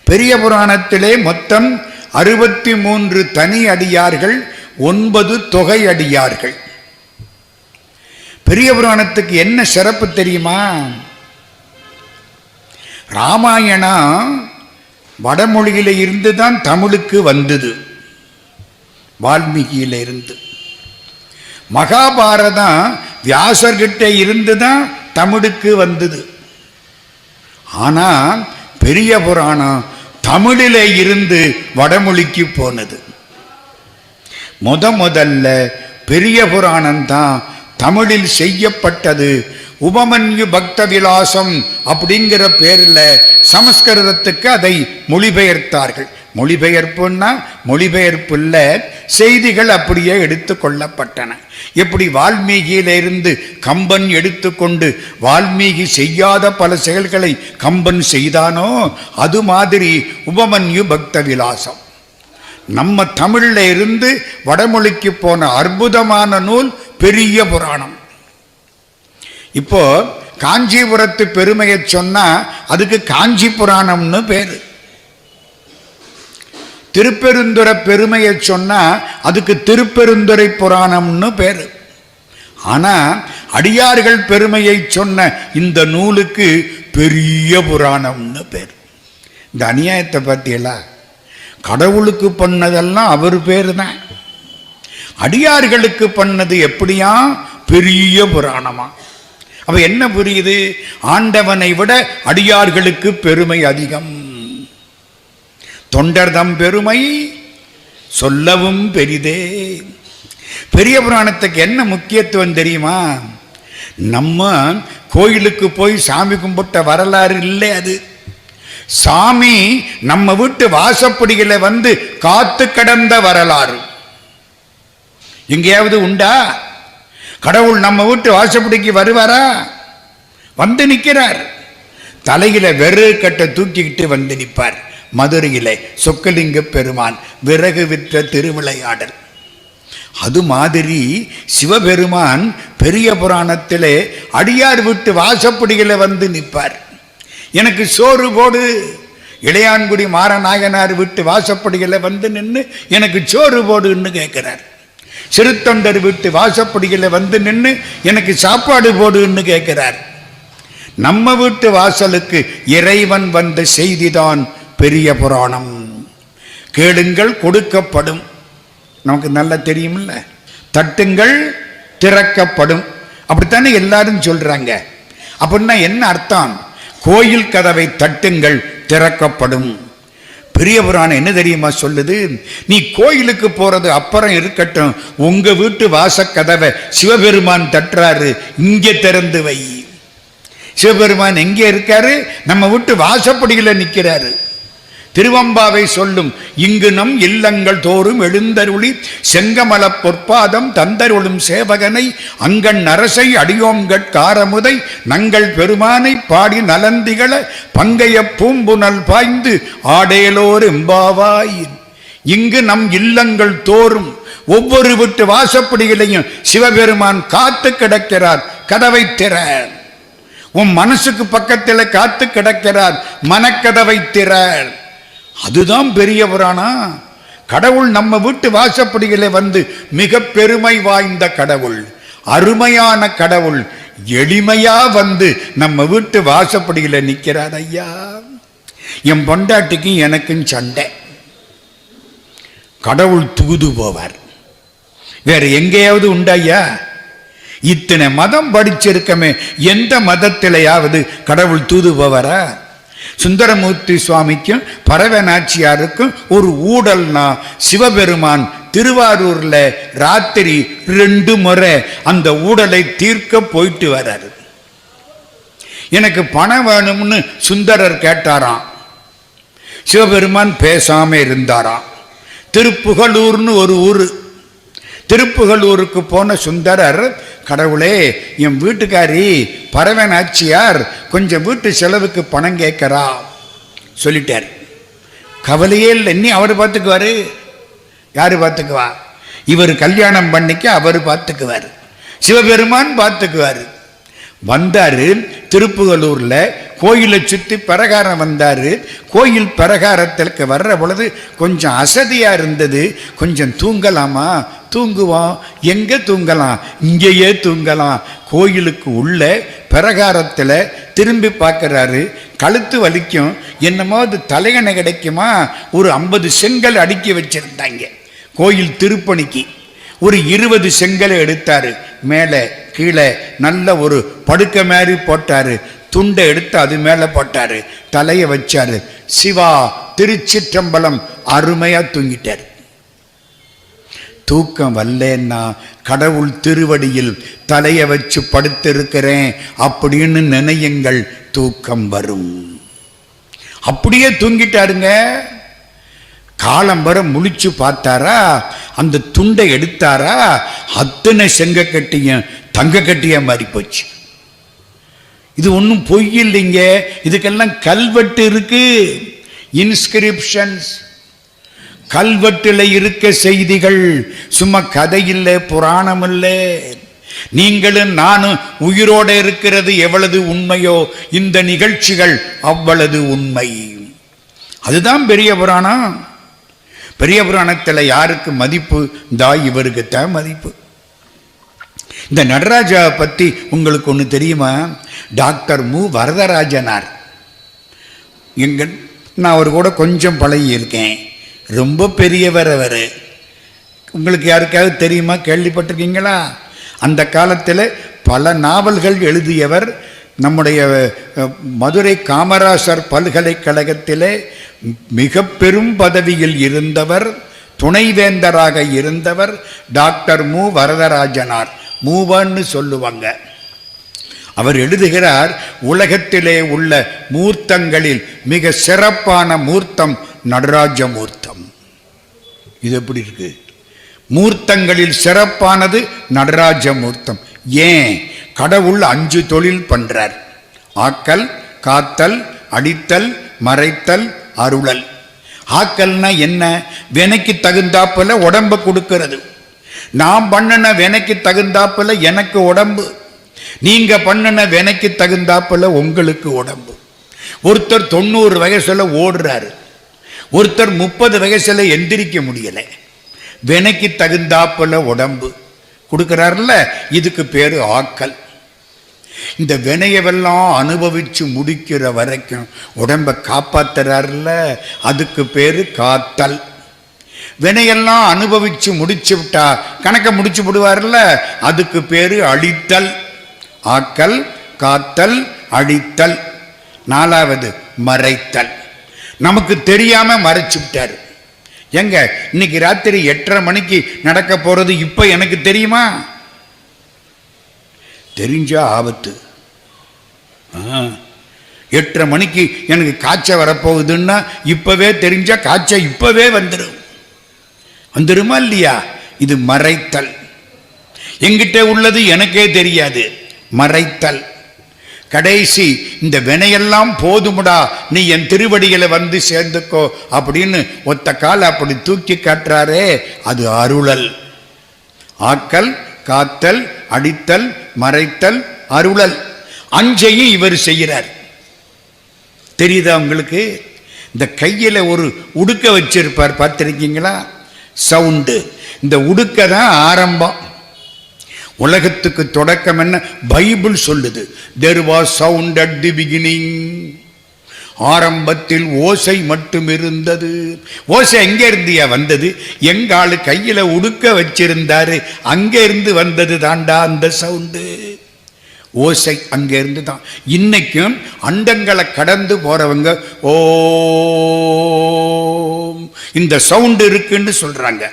பெரிய புராணத்திலே மொத்தம் 63 தனி அடியார்கள், 9 தொகை அடியார்கள். பெரிய புராணத்துக்கு என்ன சிறப்பு தெரியுமா? ராமாயணம் வடமொழியில இருந்து தான் தமிழுக்கு வந்தது, வால்மீகியில இருந்து. மகாபாரதம் வியாசர்கிட்ட இருந்து தான் தமிழுக்கு வந்தது. ஆனால் பெரிய புராணம் தமிழிலே இருந்து வடமொழிக்கு போனது. முதல்ல பெரிய புராணம் தான் தமிழில் செய்யப்பட்டது. உபமன்யு பக்த விலாசம் அப்படிங்கிற பேரில் சமஸ்கிருதத்துக்கு அதை மொழிபெயர்த்தார்கள். மொழிபெயர்ப்புன்னா மொழிபெயர்ப்பு இல்லை, செய்திகள் அப்படியே எடுத்து கொள்ளப்பட்டன. எப்படி வால்மீகியிலிருந்து கம்பன் எடுத்துக்கொண்டு வால்மீகி செய்யாத பல செயல்களை கம்பன் செய்தானோ, அது மாதிரி உபமன்யு பக்த விலாசம் நம்ம தமிழ்ல இருந்து வடமொழிக்கு போன அற்புதமான நூல் பெரிய புராணம். இப்போ காஞ்சிபுரத்து பெருமையை சொன்னா அதுக்கு காஞ்சி புராணம்னு பேரு. திருப்பெருந்துறை பெருமையை சொன்னா அதுக்கு திருப்பெருந்துறை புராணம்னு பேரு. ஆனா அடியார்கள் பெருமையை சொன்ன இந்த நூலுக்கு பெரிய புராணம்னு பேர். இந்த அநியாயத்தை பத்தியெல்லாம் கடவுளுக்கு பண்ணதெல்லாம் அவர் பேரு தான், அடியார்களுக்கு பண்ணது எப்படியா பெரிய புராணமா? அப்ப என்ன புரியுது? ஆண்டவனை விட அடியார்களுக்கு பெருமை அதிகம். தொண்டர்தம் பெருமை சொல்லவும் பெரிதே. பெரிய புராணத்துக்கு என்ன முக்கியத்துவம் தெரியுமா? நம்ம கோயிலுக்கு போய் சாமி கும்பிட்ட வரலாறு இல்லை அது. சாமி நம்ம வீட்டு வாசப்படிகளை வந்து காத்து கடந்த வரலாறு. எங்கேயாவது உண்டா? கடவுள் நம்ம வீட்டு வாசப்படிக்கு வருவாரா? வந்து நிற்கிறார். தலையில வெறு கட்டை தூக்கிக்கிட்டு வந்து நிற்பார். மதுரையிலே சொக்கலிங்க பெருமான் விறகு விற்ற திருவிளையாடல். அது மாதிரி சிவபெருமான் பெரிய புராணத்திலே அடியார் விட்டு வாசப்படிகளை வந்து நிற்பார். எனக்கு சோறு போடு. இளையான்குடி மாரநாயனார் விட்டு வாசப்படிகளை வந்து நின்று எனக்கு சோறு போடுன்னு கேட்கிறார். சிறுத்தொண்டர் விட்டு வாசப்படிகளை வந்து நின்று எனக்கு சாப்பாடு போடுன்னு கேட்கிறார். நம்ம வீட்டு வாசலுக்கு இறைவன் வந்த செய்திதான் பெரிய புராணம். கேளுங்கள் கொடுக்கப்படும், நமக்கு நல்லா தெரியுமில்ல. தட்டுங்கள் திறக்கப்படும், அப்படித்தானே எல்லாரும் சொல்றாங்க. அப்படின்னா என்ன அர்த்தம்? கோயில் கதவை தட்டுங்கள் திறக்கப்படும். பெரிய புராணம் என்ன தெரியுமா சொல்லுது? நீ கோயிலுக்கு போறது அப்புறம் இருக்கட்டும், உங்க வீட்டு வாசக்கதவை சிவபெருமான் தட்டுறாரு, இங்கே திறந்து வை. சிவபெருமான் எங்கே இருக்காரு? நம்ம வீட்டு வாசப்படியில நிற்கிறாரு. திருவம்பாவை சொல்லும், இங்கு நம் இல்லங்கள் தோறும் எழுந்தருளி செங்கமல பொற்பாதம் தந்தருளும் சேவகனை அங்கண் அரசை அடியோம்கட் காரமுதை நங்கள் பெருமானை பாடி நலந்திகள பங்கைய பூம்புனல் பாய்ந்து ஆடேலோர் எம்பாவாய். இங்கு நம் இல்லங்கள் தோறும் ஒவ்வொரு வீட்டு வாசப்படிகளையும் சிவபெருமான் காத்து கிடக்கிறார். கதவை திற. உன் மனசுக்கு பக்கத்தில் காத்து கிடக்கிறார், மனக்கதவை திற. அதுதான் பெரிய புராணம். கடவுள் நம்ம வீட்டு வாசப்படிகளை வந்து மிக பெருமை வாய்ந்த கடவுள், அருமையான கடவுள் எளிமையா வந்து நம்ம வீட்டு வாசப்படிகளை நிற்கிறார். ஐயா, என் பொண்டாட்டிக்கும் எனக்கும் சண்டை. கடவுள் தூது போவார். வேற எங்கேயாவது உண்டாயா? இத்தனை மதம் படிச்சிருக்கமே, எந்த மதத்திலேயாவது கடவுள் தூது போவாரா? சுந்தரமூர்த்தி சுவாமிக்கும் பரவநாச்சியாருக்கும் ஒரு ஊடல்னா சிவபெருமான் திருவாரூர்ல ராத்திரி 2 முறை அந்த ஊடலை தீர்க்க போயிட்டு வராரு. எனக்கு பணம் வேணும்னு சுந்தரர் கேட்டாராம். சிவபெருமான் பேசாம இருந்தாராம். திருப்புகலூர்னு ஒரு ஊரு. திருப்புகலூருக்கு போன சுந்தரர், கடவுளே, என் வீட்டுக்காரி பரவநாச்சியார் கொஞ்சம் வீட்டு செலவுக்கு பணம் கேட்கிறா சொல்லிட்டார். கவலையே இல்லை, நீ அவர் பார்த்துக்குவாரு. யாரு பார்த்துக்குவா? இவர் கல்யாணம் பண்ணிக்க அவர் பார்த்துக்குவார், சிவபெருமான் பார்த்துக்குவார். வந்தாரு. திருப்புகலூர்ல கோயிலை சுத்தி பிரகாரம் வந்தாரு. கோயில் பிரகாரத்திற்கு வர்ற பொழுது கொஞ்சம் அசதியா இருந்தது. கொஞ்சம் தூங்கலாமா? தூங்குவோம். எங்க தூங்கலாம்? இங்கேயே தூங்கலாம். கோயிலுக்கு உள்ள பிரகாரத்தில் திரும்பி பார்க்கிறாரு. கழுத்து வலிக்கும். என்னமாவது தலையணை கிடைக்குமா? ஒரு 50 செங்கல் அடுக்கி வச்சிருந்தாங்க கோயில் திருப்பணிக்கு. ஒரு 20 செங்கலை எடுத்தாரு. மேலே கீழே நல்ல ஒரு படுக்க மாதிரி போட்டாரு. துண்டை எடுத்து அது மேலே போட்டாரு. தலையை வச்சாரு. சிவா திருச்சிற்றம்பலம். அருமையா தூங்கிட்டார். தூக்கம் வரலன்னா கடவுள் திருவடியில் தலையை வச்சு படுத்திருக்கிறேன் அப்படின்னு நினையுங்கள், தூக்கம் வரும். அப்படியே தூங்கிட்டாருங்க. காலம் வர முழிச்சு பார்த்தாரா, அந்த துண்டை எடுத்தாரா, அத்தனை செங்க கட்டியும் தங்க கட்டியா மாறி போச்சு. இது ஒன்றும் பொய் இல்லைங்க. இதுக்கெல்லாம் கல்வெட்டு இருக்கு, இன்ஸ்கிரிப்ஷன்ஸ். கல்வெட்டில் இருக்க செய்திகள், சும்மா கதை இல்லை, புராணம் இல்லை. நீங்களும் நானும் உயிரோட இருக்கிறது எவ்வளவு உண்மையோ இந்த நிகழ்ச்சிகள் அவ்வளவு உண்மை. அதுதான் பெரிய புராணம். பெரிய புராணத்தில் யாருக்கு மதிப்பு? இவருக்கு தான் மதிப்பு. இந்த நடராஜாவை பற்றி உங்களுக்கு ஒன்று தெரியுமா? டாக்டர் மு வரதராஜனார். நான் அவர் கூட கொஞ்சம் பழகி இருக்கேன். ரொம்ப பெரியவர் அவர். உங்களுக்கு யாருக்காவது தெரியுமா? கேள்விப்பட்டிருக்கீங்களா? அந்த காலத்தில் பல நாவல்கள் எழுதியவர். நம்முடைய மதுரை காமராசர் பல்கலைக்கழகத்திலே மிக பெரும் பதவியில் இருந்தவர், துணைவேந்தராக இருந்தவர் டாக்டர் மு வரதராஜனார். மூவன்னு சொல்லுவாங்க. அவர் எழுதுகிறார், உலகத்திலே உள்ள மூர்த்தங்களில் மிக சிறப்பான மூர்த்தம் நடராஜ மூர்த்தம். இது எப்படி இருக்கு? மூர்த்தங்களில் சிறப்பானது நடராஜ மூர்த்தம். ஏன்? கடவுள் 5 தொழில் பண்றார். ஆக்கல், காத்தல், அடித்தல், மறைத்தல், அருளல். ஆக்கல்னா என்ன? வினைக்கு தகுந்தாப்புல உடம்ப கொடுக்கிறது. நான் பண்ணின வினைக்கு தகுந்தாப்புல எனக்கு உடம்பு, நீங்க பண்ணின வினைக்கு தகுந்தாப்புல உங்களுக்கு உடம்பு. ஒருத்தர் 90 வயசுல ஓடுறாரு, ஒருத்தர் 30 வயசுல எந்திரிக்க முடியல. வினைக்கு தகுந்தாப்புல உடம்பு கொடுக்கிறார்ல, இதுக்கு பேரு ஆக்கல். இந்த வினையவெல்லாம் அனுபவிச்சு முடிக்கிற வரைக்கும் உடம்ப காப்பாத்துறாருல, அதுக்கு பேரு காத்தல். வினையெல்லாம் அனுபவிச்சு முடிச்சு விட்டா கணக்க முடிச்சு விடுவார்ல, அதுக்கு பேரு அழித்தல். ஆக்கல், காத்தல், அழித்தல். 4வது மறைத்தல். நமக்கு தெரியாம மறைச்சு விட்டாரு. எங்க இன்னைக்கு ராத்திரி 8:30 மணிக்கு நடக்க போறது இப்ப எனக்கு தெரியுமா? தெரிஞ்சா ஆபத்து. 8:30 மணிக்கு எனக்கு காய்ச்சல் வரப்போகுதுன்னா இப்பவே தெரிஞ்சா காய்ச்சல் இப்பவே வந்துருமா இல்லையா? இது மறைத்தல். எங்கிட்ட உள்ளது எனக்கே தெரியாது, மறைத்தல். கடைசி இந்த வினையெல்லாம் போதுமுடா, நீ என் திருவடிகளை வந்து சேர்ந்துக்கோ அப்படின்னு ஒத்த கால அப்படி தூக்கி காட்டுறாரே, அது அருளல். ஆக்கல், காத்தல், அடித்தல், மறைத்தல், அருளல். 5ஐயும் இவர் செய்கிறார். தெரியுதா உங்களுக்கு? இந்த கையில ஒரு உடுக்க வச்சிருப்பார், பார்த்திருக்கீங்களா? சவுண்டு. இந்த உடுக்க தான் ஆரம்பம். உலகத்துக்கு தொடக்கம் என்ன? பைபிள் சொல்லுது, there was sound at the beginning. ஆரம்பத்தில் ஓசை மட்டும் இருந்தது. ஓசை எங்க இருந்தியா வந்தது? எங்க ஆளு கையில உடுக்க வச்சிருந்தாரு, அங்க இருந்து வந்தது தாண்டா அந்த சவுண்டு. ஓசை அங்க இருந்து தான். இன்னைக்கும் அண்டங்களை கடந்து போறவங்க ஓ இந்த சவுண்டு இருக்குன்னு சொல்றாங்க.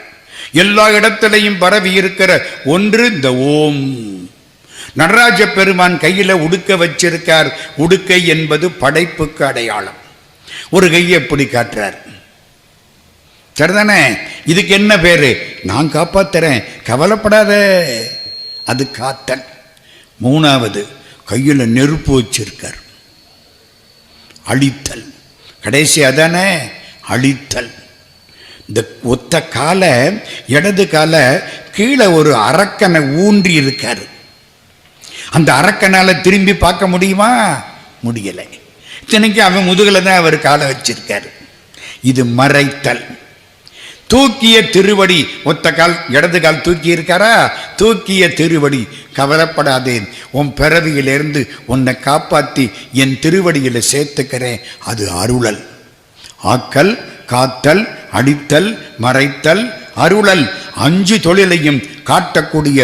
எல்லா இடத்திலையும் பரவி இருக்கிற ஒன்று இந்த ஓம். நடராஜ பெருமான் கையில உடுக்க வச்சிருக்கார். உடுக்கை என்பது படைப்புக்கு அடையாளம். ஒரு கையை எப்படி காட்டுறார், சரிதானே? இதுக்கு என்ன பேரு? நான் காப்பாத்துறேன், கவலைப்படாத, அது காத்தல். 3வது கையில நெருப்பு வச்சிருக்கார், அழித்தல். கடைசி அதானே, அழித்தல். இந்த ஒத்த கால இடது கால கீழே ஒரு அரக்கனை ஊன்றி இருக்காரு. அந்த அரக்கனால திரும்பி பார்க்க முடியுமா? முடியலை. இத்தனைக்கு அவன் முதுகில் தான் அவர் காலை வச்சிருக்காரு. இது மறைத்தல். தூக்கிய திருவடி, ஒத்த கால் இடது கால் தூக்கி இருக்காரா? தூக்கிய திருவடி, கவலைப்படாதே, உன் பிறவியிலிருந்து உன்னை காப்பாற்றி என் திருவடியில் சேர்த்துக்கிறேன். அது அருளல். ஆக்கல், காத்தல், அடித்தல், மறைத்தல், அருளல், 5 தொழிலையும் காட்டக்கூடிய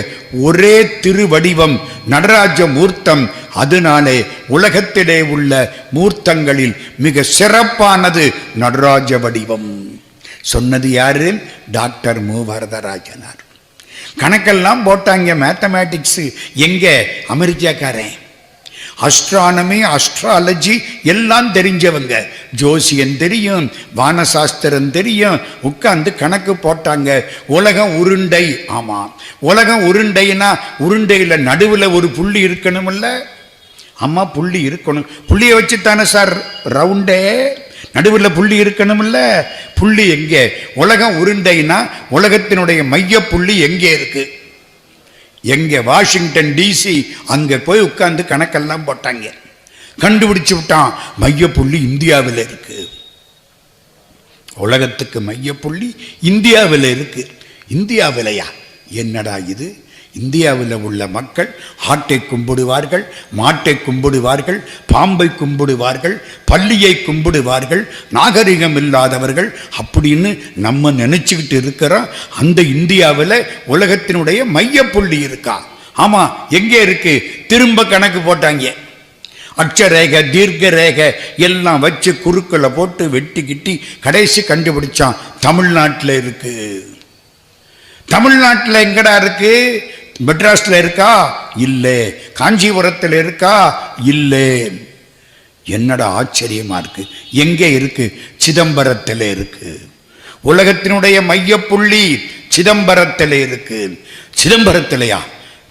ஒரே திருவடிவம் நடராஜ மூர்த்தம். அதனாலே உலகத்திலே உள்ள மூர்த்தங்களில் மிக சிறப்பானது நடராஜ வடிவம். சொன்னது யாரு? டாக்டர் மு வரதராஜனார். கணக்கெல்லாம் போட்டாங்க. மேத்தமேட்டிக்ஸ் எங்க? அமெரிக்காக்காரன். அஸ்ட்ரானமி, அஸ்ட்ராலஜி எல்லாம் தெரிஞ்சவங்க. ஜோசியம் தெரியும், வானசாஸ்திரம் தெரியும். உட்கார்ந்து கணக்கு போட்டாங்க. உலகம் உருண்டை. ஆமா, உலகம் உருண்டைனா உருண்டையில் நடுவில் ஒரு புள்ளி இருக்கணும்ல? ஆமா, புள்ளி இருக்கணும். புள்ளியை வச்சுத்தானே சார் ரவுண்டே. நடுவில் புள்ளி இருக்கணும்ல? புள்ளி எங்கே? உலகம் உருண்டைனா உலகத்தினுடைய மைய புள்ளி எங்கே இருக்கு? எங்கே? Washington DC. அங்கே போய் உட்கார்ந்து கணக்கெல்லாம் போட்டாங்க. கண்டுபிடிச்சு விட்டான், மையப்புள்ளி இந்தியாவில் இருக்கு. உலகத்துக்கு மையப்புள்ளி இந்தியாவில் இருக்கு. இந்தியாவிலையா? என்னடா இது? இந்தியாவில் உள்ள மக்கள் ஆட்டை கும்பிடுவார்கள், மாட்டை கும்பிடுவார்கள், பாம்பை கும்பிடுவார்கள், பள்ளியை கும்பிடுவார்கள், நாகரிகம் இல்லாதவர்கள் அப்படின்னு நம்ம நினைச்சுக்கிட்டு இருக்கிறோம். அந்த இந்தியாவில் உலகத்தினுடைய மையப்புள்ளி இருக்கா? ஆமா, எங்கே இருக்கு? திரும்ப கணக்கு போட்டாங்க. அட்சரேகை, தீர்க்க ரேகை எல்லாம் வச்சு குறுக்களை போட்டு வெட்டி கிட்டி கடைசி கண்டுபிடிச்சான், தமிழ்நாட்டில் இருக்கு. தமிழ்நாட்டில் எங்கடா இருக்கு? மெட்ராஸ்ல இருக்கா? இல்லை. காஞ்சிபுரத்தில் இருக்கா? இல்லை. என்னடா ஆச்சரியமா இருக்கு. எங்கே இருக்கு? சிதம்பரத்தில் இருக்கு. உலகத்தினுடைய மையப்புள்ளி சிதம்பரத்தில் இருக்கு. சிதம்பரத்திலையா?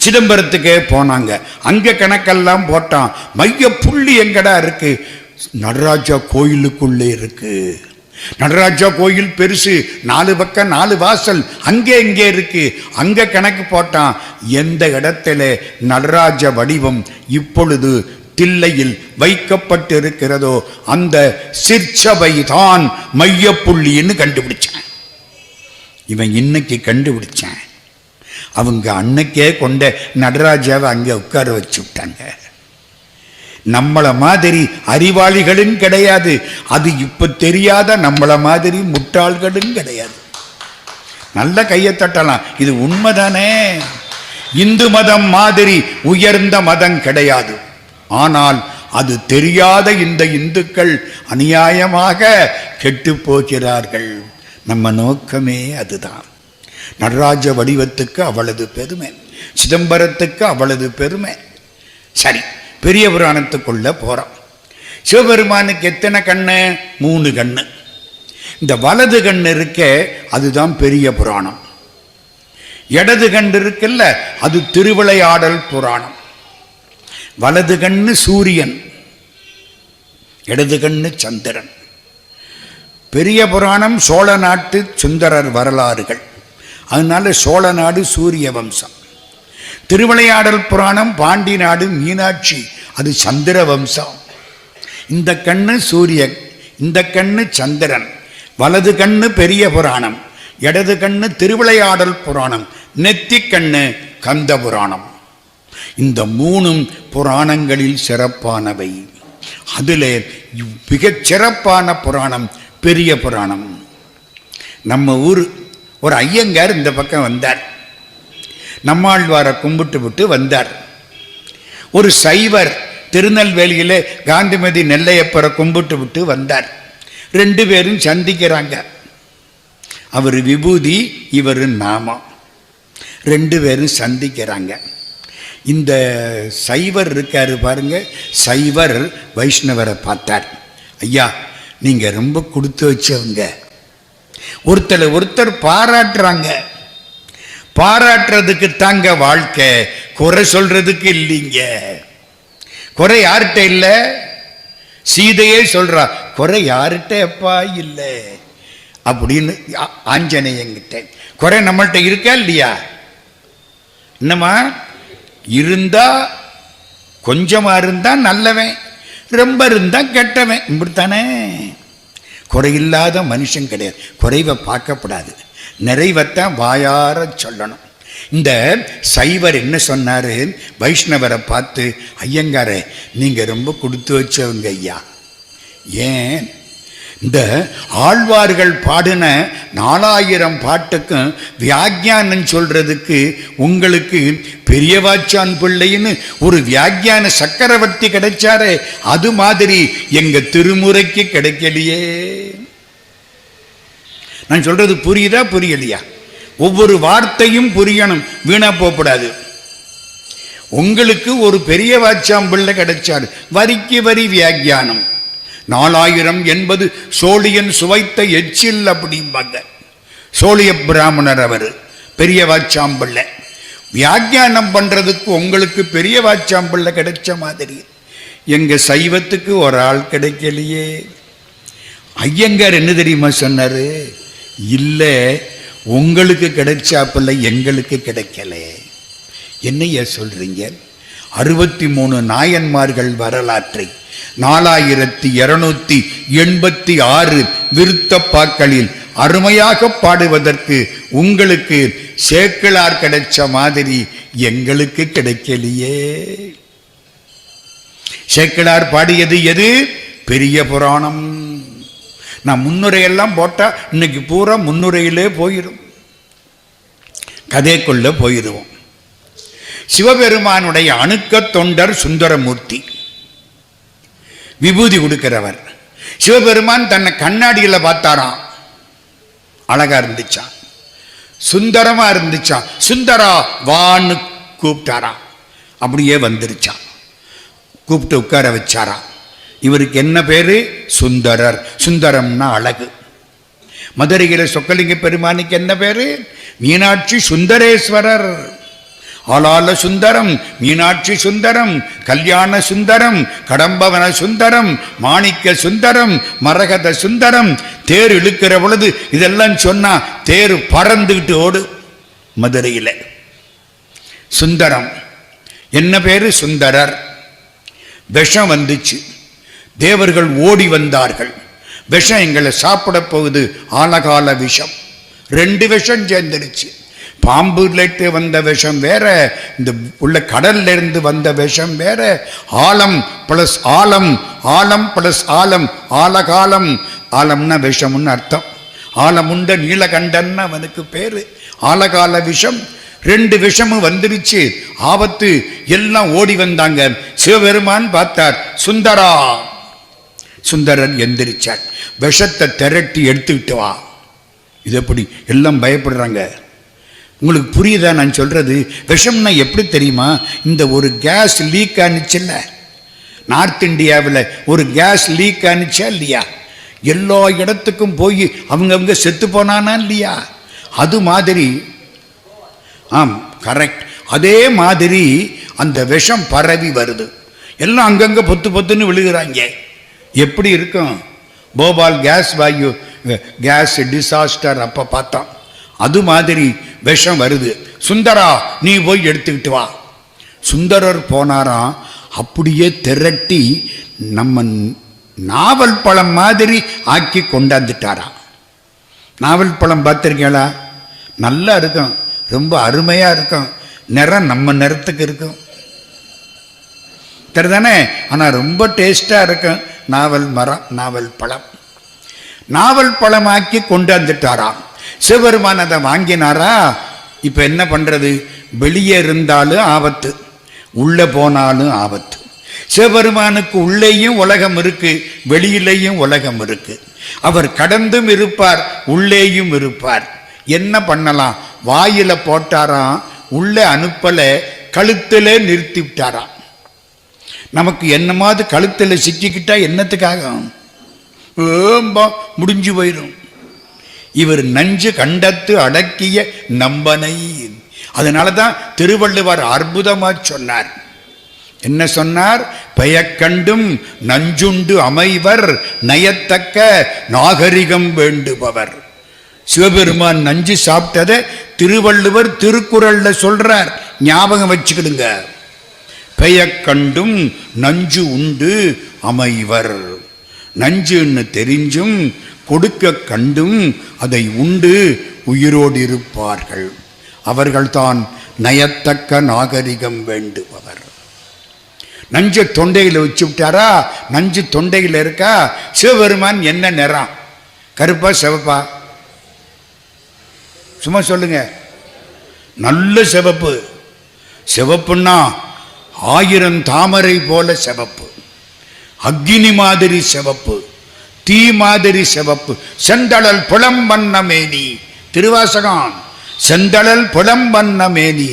சிதம்பரத்துக்கே போனாங்க. அங்க கணக்கெல்லாம் போட்டான். மையப்புள்ளி எங்கடா இருக்கு? நடராஜா கோயிலுக்குள்ளே இருக்கு. நடராஜா கோயில் பெருசு, 4 பக்கம் 4 வாசல். அங்கே எங்கே இருக்கு? அங்க கணக்கு போட்டான். எந்த இடத்துல நடராஜ வடிவம் இப்பொழுது தில்லையில் வைக்கப்பட்டிருக்கிறதோ அந்த சிற்சபை தான் மையப்புள்ளின்னு கண்டுபிடிச்சான். இவன் இன்னைக்கு கண்டுபிடிச்சான். அவங்க அன்னைக்கே கொண்ட நடராஜாவை அங்கே உட்கார வச்சு விட்டாங்க. நம்மள மாதிரி அறிவாளிகளும் கிடையாது. அது இப்ப தெரியாத நம்மள மாதிரி முட்டாள்களும் கிடையாது. நல்ல கையை தட்டலாம். இது உண்மைதானே? இந்து மதம் மாதிரி உயர்ந்த மதம் கிடையாது. ஆனால் அது தெரியாத இந்த இந்துக்கள் அநியாயமாக கெட்டு போகிறார்கள். நம்ம நோக்கமே அதுதான். நடராஜ வடிவத்துக்கு அவ்வளவு பெருமை, சிதம்பரத்துக்கு அவ்வளவு பெருமை. சரி, பெரிய புராணத்துக்குள்ள போறோம். சிவபெருமானுக்கு எத்தனை கண்ணு? 3 கண்ணு. இந்த வலது கண்ணு இருக்க அதுதான் பெரிய புராணம். இடது கண்ணு இருக்குல்ல, அது திருவிளையாடல் புராணம். வலது கண்ணு சூரியன், இடது கண்ணு சந்திரன். பெரிய புராணம் சோழ நாட்டு சுந்தரர் வரலாறுகள். அதனால சோழ நாடு சூரிய வம்சம். திருவிளையாடல் புராணம் பாண்டி நாடு மீனாட்சி, அது சந்திர வம்சம். இந்த கண்ணு சூரியன், இந்த கண்ணு சந்திரன். வலது கண்ணு பெரிய புராணம், இடது கண்ணு திருவிளையாடல் புராணம், நெத்தி கண்ணு கந்த புராணம். இந்த 3 புராணங்களில் சிறப்பானவை. அதில் மிகச் சிறப்பான புராணம் பெரிய புராணம். நம்ம ஊர் ஒரு ஐயங்கார் இந்த பக்கம் வந்தார். நம்மாழ்வாரை கும்பிட்டு விட்டு வந்தார். ஒரு சைவர் திருநெல்வேலியில் காந்திமதி நெல்லையப்பரை கும்பிட்டு விட்டு வந்தார். 2 பேரும் சந்திக்கிறாங்க. அவர் விபூதி, இவர் நாமம். 2 பேரும் சந்திக்கிறாங்க. இந்த சைவர் இருக்காரு பாருங்க, சைவர் வைஷ்ணவரை பார்த்தார். ஐயா, நீங்க ரொம்ப கொடுத்து வச்சவங்க. ஒருத்தர் பாராட்டுறாங்க. பாராட்டுறதுக்கு தாங்க வாழ்க்கை, குறை சொல்றதுக்கு இல்லைங்க. குறை யார்கிட்ட இல்லை? சீதையே சொல்றா, குறை யார்கிட்ட எப்பா இல்லை அப்படின்னு ஆஞ்சநேயங்கிட்ட. குறை நம்மள்கிட்ட இருக்கா இல்லையா? என்னம்மா? இருந்தா கொஞ்சமா இருந்தா நல்லவன், ரொம்ப இருந்தா கெட்டவன். இப்படித்தானே? குறையில்லாத மனுஷன் கிடையாது. குறைவை பார்க்கப்படாது, நிறைவைத்தான் வாயார சொல்லணும். இந்த சைவர் என்ன சொன்னாரு வைஷ்ணவரை பார்த்து, ஐயங்காரே நீங்க ரொம்ப கொடுத்து வச்சவங்க ஐயா. ஏன்? இந்த ஆழ்வார்கள் பாடின 4000 பாட்டுக்கும் வியாக்கியானம் சொல்றதுக்கு உங்களுக்கு பெரியவாச்சான் பிள்ளைன்னு ஒரு வியாக்கியான சக்கரவர்த்தி கிடைச்சாரே, அது மாதிரி எங்க திருமுறைக்கு கிடைக்கலையே. நான் சொல்றது புரியுதா புரியலையா? ஒவ்வொரு வார்த்தையும் புரியணும், வீணா போகக்கூடாது. உங்களுக்கு ஒரு பெரிய வாச்சாம் பிள்ளை கிடைச்சாரு, வரிக்கு வரி வியாக்கியானம். 4000 என்பது சோழியன் சுவைத்த எச்சில் அப்படிம்பாங்க. சோழிய பிராமணர் அவர், பெரிய வாச்சாம்பிள்ளை. வியாக்கியானம் பண்றதுக்கு உங்களுக்கு பெரிய வாச்சாம்பிள்ளை கிடைச்ச மாதிரி எங்க சைவத்துக்கு ஒரு ஆள் கிடைக்கலையே. ஐயங்கார் என்ன தெரியுமா சொன்னாரு? இல்லை, உங்களுக்கு கிடைச்சாப்பில்லை, எங்களுக்கு கிடைக்கல. என்னைய சொல்றீங்க? 63 நாயன்மார்கள் வரலாற்றை 4286 விருத்தப்பாக்களில் அருமையாக பாடுவதற்கு உங்களுக்கு சேக்கிழார் கிடைச்ச மாதிரி எங்களுக்கு கிடைக்கலையே. சேக்கிழார் பாடியது எது? பெரிய புராணம். நான் முன்னுரையெல்லாம் போட்டா இன்னைக்கு பூரா முன்னுரையிலே போயிடும், கதைக்குள்ள போயிடுவோம். சிவபெருமானுடைய அணுக்க தொண்டர் சுந்தரமூர்த்தி, விபூதி கொடுக்கிறவர். சிவபெருமான் தன்னை கண்ணாடியில பார்த்தாராம், அழகா இருந்துச்சான், சுந்தரமா இருந்துச்சான். சுந்தரா வான்னு கூப்பிட்டாராம், அப்படியே வந்துருச்சான். கூப்பிட்டு உட்கார வச்சாராம். இவருக்கு என்ன பேரு? சுந்தரர். சுந்தரம்னா அழகு. மதுரையில சொக்கலிங்க பெருமானுக்கு என்ன பேரு? மீனாட்சி சுந்தரேஸ்வரர். ஆளால சுந்தரம், மீனாட்சி சுந்தரம், கல்யாண சுந்தரம், கடம்பவன சுந்தரம், மாணிக்க சுந்தரம், மரகத சுந்தரம். தேர் இழுக்கிற பொழுது இதெல்லாம் சொன்னா தேர் பறந்துகிட்டு ஓடு. மதுரையில சுந்தரம். என்ன பேரு? சுந்தரர். விஷம் வந்துச்சு, தேவர்கள் ஓடி வந்தார்கள். விஷம் எங்களை சாப்பிட போகுது, ஆலகால விஷம். 2 விஷம் சேர்ந்துருச்சு. பாம்புலேட்டு வந்த விஷம் வேற, இந்த உள்ள கடல்ல இருந்து வந்த விஷம் வேற. ஆலம் பிளஸ் ஆலம், ஆலம் பிளஸ் ஆலம், ஆலகாலம். ஆலம்னா விஷம்னு அர்த்தம். ஆலமுண்ட நீலகண்டன் அவனுக்கு பேரு. ஆலகால விஷம். 2 விஷமும் வந்துருச்சு, ஆபத்து. எல்லாம் ஓடி வந்தாங்க. சிவபெருமான் பார்த்தார், சுந்தரா. சுந்தரன் எந்திரிச்சார். விஷத்தை திரட்டி எடுத்துக்கிட்டு வா. இது எப்படி? எல்லாம் பயப்படுறாங்க. உங்களுக்கு புரியுதா நான் சொல்றது? விஷம்னா எப்படி தெரியுமா? இந்த ஒரு கேஸ் லீக் ஆனிச்சுல்ல, நார்த் இந்தியாவில் ஒரு கேஸ் லீக் ஆனிச்சா இல்லையா? எல்லா இடத்துக்கும் போய் அவங்க செத்து போனானா இல்லையா? அது மாதிரி, ஆம் கரெக்ட், அதே மாதிரி அந்த விஷம் பரவி வருது. எல்லாம் அங்கங்க பொத்து பொத்துன்னு விழுகிறாங்க. எப்படி இருக்கும்? போபால் கேஸ் வாயு கேஸ் டிசாஸ்டர் அப்ப பார்த்தோம். அது மாதிரி விஷம் வருது. சுந்தரா நீ போய் எடுத்துக்கிட்டு வா. சுந்தரர் போனாராம். அப்படியே திரட்டி நம்ம நாவல் பழம் மாதிரி ஆக்கி கொண்டாந்துட்டாராம். நாவல் பழம் பார்த்திருக்கீங்களா? நல்லா இருக்கும், ரொம்ப அருமையா இருக்கும். நிறம் நம்ம நிறத்துக்கு இருக்கும், தெரிதானே? ஆனா ரொம்ப டேஸ்டா இருக்கும். நாவல் மரம், நாவல் பழம். நாவல் பழமாக்கி கொண்டாந்துட்டாராம். சிவபெருமான் அதை வாங்கினாரா? இப்ப என்ன பண்றது? வெளியே இருந்தாலும் ஆபத்து, உள்ள போனாலும் ஆபத்து. சிவபெருமானுக்கு உள்ளேயும் உலகம் இருக்கு, வெளியிலேயும் உலகம் இருக்கு. அவர் கடந்தும் இருப்பார், உள்ளேயும் இருப்பார். என்ன பண்ணலாம்? வாயில போட்டாராம், உள்ள அனுப்பல, கழுத்துல நிறுத்தி விட்டாராம். நமக்கு என்னமாவது கழுத்துல சிக்கிக்கிட்டா என்னத்துக்காக? முடிஞ்சு போயிடும். இவர் நஞ்சு கண்டத்து அடக்கிய நம்பனை. அதனாலதான் திருவள்ளுவர் அற்புதமா சொன்னார். என்ன சொன்னார்? பெயக்கண்டும் நஞ்சுண்டு அமைவர் நயத்தக்க நாகரிகம் வேண்டுபவர். சிவபெருமான் நஞ்சு சாப்பிட்டதை திருவள்ளுவர் திருக்குறள்ல சொல்றார். ஞாபகம் வச்சுக்கிடுங்க. பெயக்கண்டும் நஞ்சு உண்டு அமைவர். நஞ்சுன்னு தெரிஞ்சும் கொடுக்க கண்டும் அதை உண்டு உயிரோடு இருப்பார்கள். அவர்கள்தான் நயத்தக்க நாகரிகம் வேண்டுபவர். நஞ்சு தொண்டையில் வச்சு விட்டாரா? நஞ்சு தொண்டையில் இருக்கா? சிவபெருமான் என்ன நிறம்? கருப்பா சிவப்பா? சும்மா சொல்லுங்க. நல்ல சிவப்பு. சிவப்புன்னா 1000 தாமரை போல சிவப்பு, அக்னி மாதிரி சிவப்பு, தீ மாதிரி சிவப்பு. செந்தழல் புலம்பண்ண மேனி, திருவாசகம். செந்தழல் புலம்பண்ண மேனி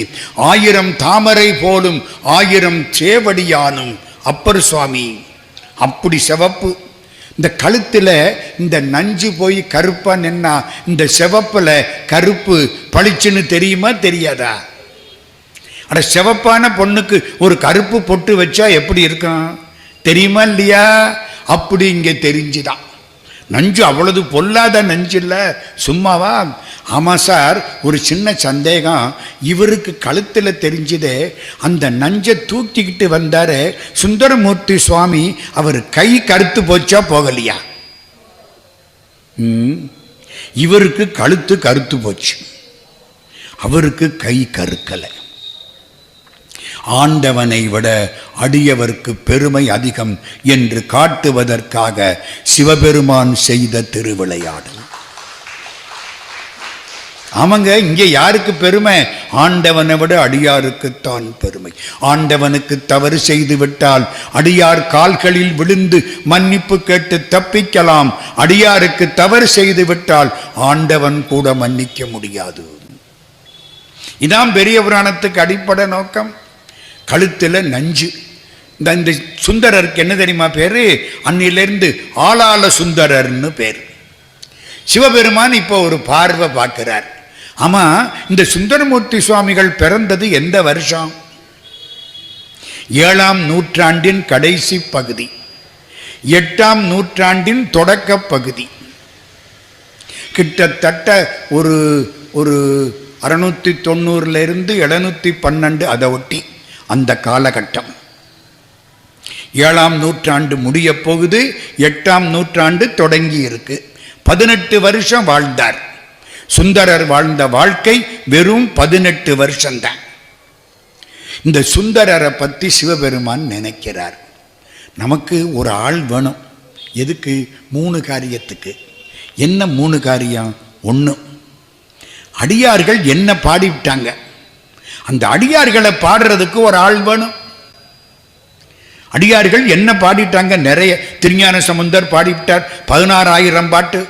1000 தாமரை போலும் 1000 சேவடியானும் அப்பர் சுவாமி. அப்படி சிவப்பு. இந்த கழுத்தில் இந்த நஞ்சு போய் கருப்பா நின்னா இந்த சிவப்புல கருப்பு பளிச்சுன்னு தெரியுமா தெரியாதா? அட, சிவப்பான பொண்ணுக்கு ஒரு கருப்பு பொட்டு வச்சா எப்படி இருக்கும் தெரியுமா இல்லையா? அப்படி இங்கே தெரிஞ்சுதான். நஞ்சு அவ்வளவு பொல்லாத நஞ்சு இல்லை, சும்மாவா? ஆமாம் சார், ஒரு சின்ன சந்தேகம். இவருக்கு கழுத்தில் தெரிஞ்சதே, அந்த நஞ்சை தூக்கிக்கிட்டு வந்தாரு சுந்தரமூர்த்தி சுவாமி, அவர் கை கருத்து போச்சா போகலையா? இவருக்கு கழுத்து கருத்து போச்சு, அவருக்கு கை கருக்கலை. ஆண்டவனை விட அடியவர்க்கு பெருமை அதிகம் என்று காட்டுவதற்காக சிவபெருமான் செய்த திருவிளையாடல். ஆமாங்க, இங்கே யாருக்கு பெருமை? ஆண்டவனை விட அடியாருக்குத்தான் பெருமை. ஆண்டவனுக்கு தவறு செய்து விட்டால் அடியார் கால்களில் விழுந்து மன்னிப்பு கேட்டு தப்பிக்கலாம். அடியாருக்கு தவறு செய்து விட்டால் ஆண்டவன் கூட மன்னிக்க முடியாது. இதான் பெரிய புராணத்துக்கு அடிப்படை நோக்கம். கழுத்தில் நஞ்சு. இந்த சுந்தரருக்கு என்ன தெரியுமா பேரு? அன்னிலிருந்து ஆளாள சுந்தரர்னு பேர். சிவபெருமான் இப்போ ஒரு பார்வை பார்க்கிறார். ஆமா, இந்த சுந்தரமூர்த்தி சுவாமிகள் பிறந்தது எந்த வருஷம்? 7ஆம் நூற்றாண்டின் கடைசி பகுதி, 8ஆம் நூற்றாண்டின் தொடக்க பகுதி. கிட்டத்தட்ட ஒரு 690 712 அதை ஒட்டி அந்த காலகட்டம். 7ஆம் நூற்றாண்டு முடிய போகுது, 8ஆம் நூற்றாண்டு தொடங்கி இருக்கு. 18 வருஷம் வாழ்ந்தார். சுந்தரர் வாழ்ந்த வாழ்க்கை வெறும் 18 வருஷம்தான். இந்த சுந்தரரை பற்றி சிவபெருமான் நினைக்கிறார். நமக்கு ஒரு ஆள் வேணும். எதுக்கு? 3 காரியத்துக்கு. என்ன 3 காரியம்? 1, அடியார்கள் என்ன பாடிவிட்டாங்க, அந்த அடியார்களை பாடுறதுக்கு ஒரு ஆள் வேணும். அடியார்கள் என்ன பாடிட்டாங்க? நிறைய. திருஞான சம்பந்தர் பாடிவிட்டார் 16,000 பாட்டு.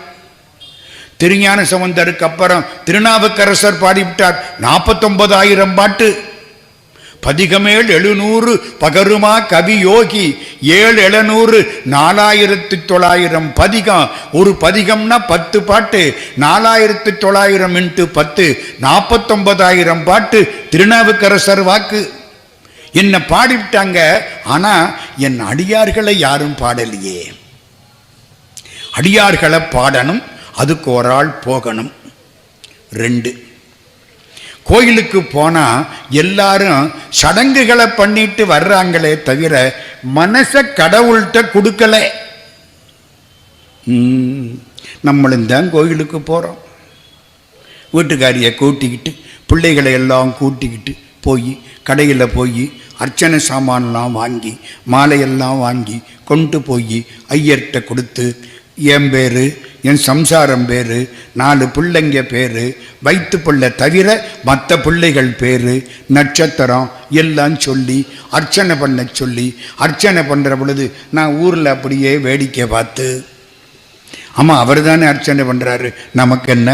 திருஞான சம்பந்தருக்கு அப்புறம் திருநாவுக்கரசர் பாடிவிட்டார் 49,000 பாட்டு. பதிகமேல் 700 பகருமா கவி யோகி 7,700 4,900 பதிகம். ஒரு பதிகம்னா 10 பாட்டு. 4,900 × 10 49,000 பாட்டு திருநாவுக்கரசர் வாக்கு. என்ன பாடிவிட்டாங்க. ஆனா என் அடியார்களை யாரும் பாடலையே. அடியார்களை பாடணும், அதுக்கு ஒரு ஆள் போகணும். 2, கோயிலுக்கு போனா எல்லாரும் சடங்குகளை பண்ணிட்டு வர்றாங்களே தவிர மனச கடவுள்கிட்ட கொடுக்கல. நம்மளும் தான் கோயிலுக்கு போறோம். வீட்டுக்காரியை கூட்டிக்கிட்டு பிள்ளைகளை எல்லாம் கூட்டிக்கிட்டு போய் கடையில் போய் அர்ச்சனை சாமான்லாம் வாங்கி மாலையெல்லாம் வாங்கி கொண்டு போய் ஐயர்கிட்ட கொடுத்து, என் பேர், என் சம்சாரம் பேர், 4 பிள்ளைங்க பேர், வயிற்று பிள்ளை தவிர மற்ற பிள்ளைகள் பேர், நட்சத்திரம் எல்லாம் சொல்லி அர்ச்சனை பண்ண சொல்லி, அர்ச்சனை பண்ணுற பொழுது நான் ஊரில் அப்படியே வேடிக்கை பார்த்து, ஆமாம் அவர் தானே அர்ச்சனை பண்ணுறாரு, நமக்கு என்ன,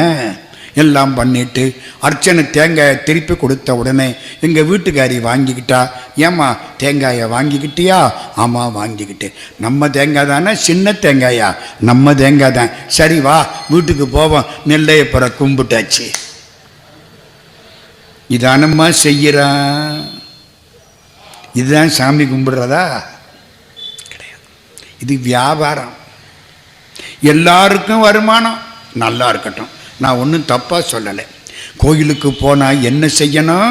எல்லாம் பண்ணிட்டு அர்ச்சனை தேங்காயை திருப்பி கொடுத்த உடனே எங்கள் வீட்டுக்காரி வாங்கிக்கிட்டா. ஏம்மா தேங்காயை வாங்கிக்கிட்டியா? ஆமாம் வாங்கிக்கிட்டேன். நம்ம தேங்காய் தானே? சின்ன தேங்காயா? நம்ம தேங்காய் தான். சரி வா வீட்டுக்கு போவோம். நெல்லையப்புற கும்பிட்டாச்சு. இதானம்மா செய்கிறான். இதுதான் சாமி கும்பிடுறதா? கிடையாது. இது வியாபாரம். எல்லாருக்கும் வருமானம். நல்லா இருக்கட்டும், நான் ஒன்றும் தப்பாக சொல்லலை. கோயிலுக்கு போனால் என்ன செய்யணும்?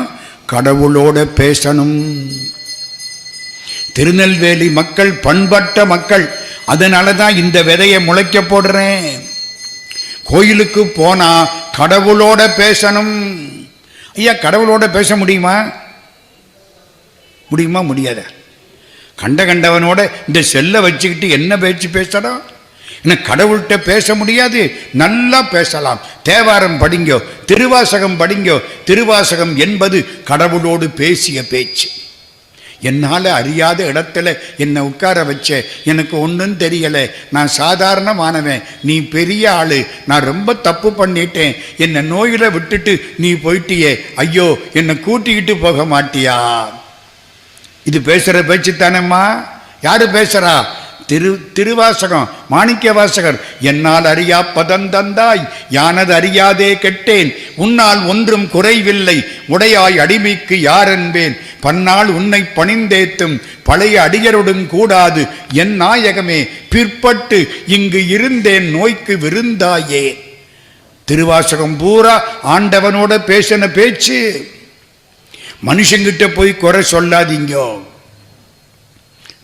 கடவுளோட பேசணும். திருநெல்வேலி மக்கள் பண்பட்ட மக்கள். அதனால தான் இந்த விதையை முளைக்க போடுறேன். கோயிலுக்கு போனா கடவுளோட பேசணும். ஐயா, கடவுளோட பேச முடியுமா? முடியுமா? முடியாத. கண்டவனோட இந்த செல்லை வச்சுக்கிட்டு என்ன பேச்சு பேசலாம்? என்ன கடவுள்கிட்ட பேச முடியாது? நல்லா பேசலாம். தேவாரம் படிங்கோ, திருவாசகம் படிங்கோ. திருவாசகம் என்பது கடவுளோடு பேசிய பேச்சு. என்னால் அறியாத இடத்துல என்னை உட்கார வச்ச, எனக்கு ஒன்றும் தெரியலை, நான் சாதாரணமானவன், நீ பெரிய ஆளு, நான் ரொம்ப தப்பு பண்ணிட்டேன், என்னை நோயில் விட்டுட்டு நீ போயிட்டியே, ஐயோ என்னை கூட்டிக்கிட்டு போக மாட்டியா? இது பேசுகிற பேச்சு தானேம்மா. யாரு பேசுகிறா? திருவாசகம், மாணிக்க வாசகர். என்னால் அறியா பதந்தந்தாய், யானது அறியாதே கெட்டேன், உன்னால் ஒன்றும் குறைவில்லை, உடையாய் அடிமைக்கு யார் என்பேன், பன்னால் உன்னை பணிந்தேத்தும் பழைய அடியருடன் கூடாது, என் நாயகமே பிற்பட்டு இங்கு இருந்தேன் நோய்க்கு விருந்தாயே. திருவாசகம் பூரா ஆண்டவனோட பேசின பேச்சு. மனுஷங்கிட்ட போய் குறை சொல்லாதீங்கோ.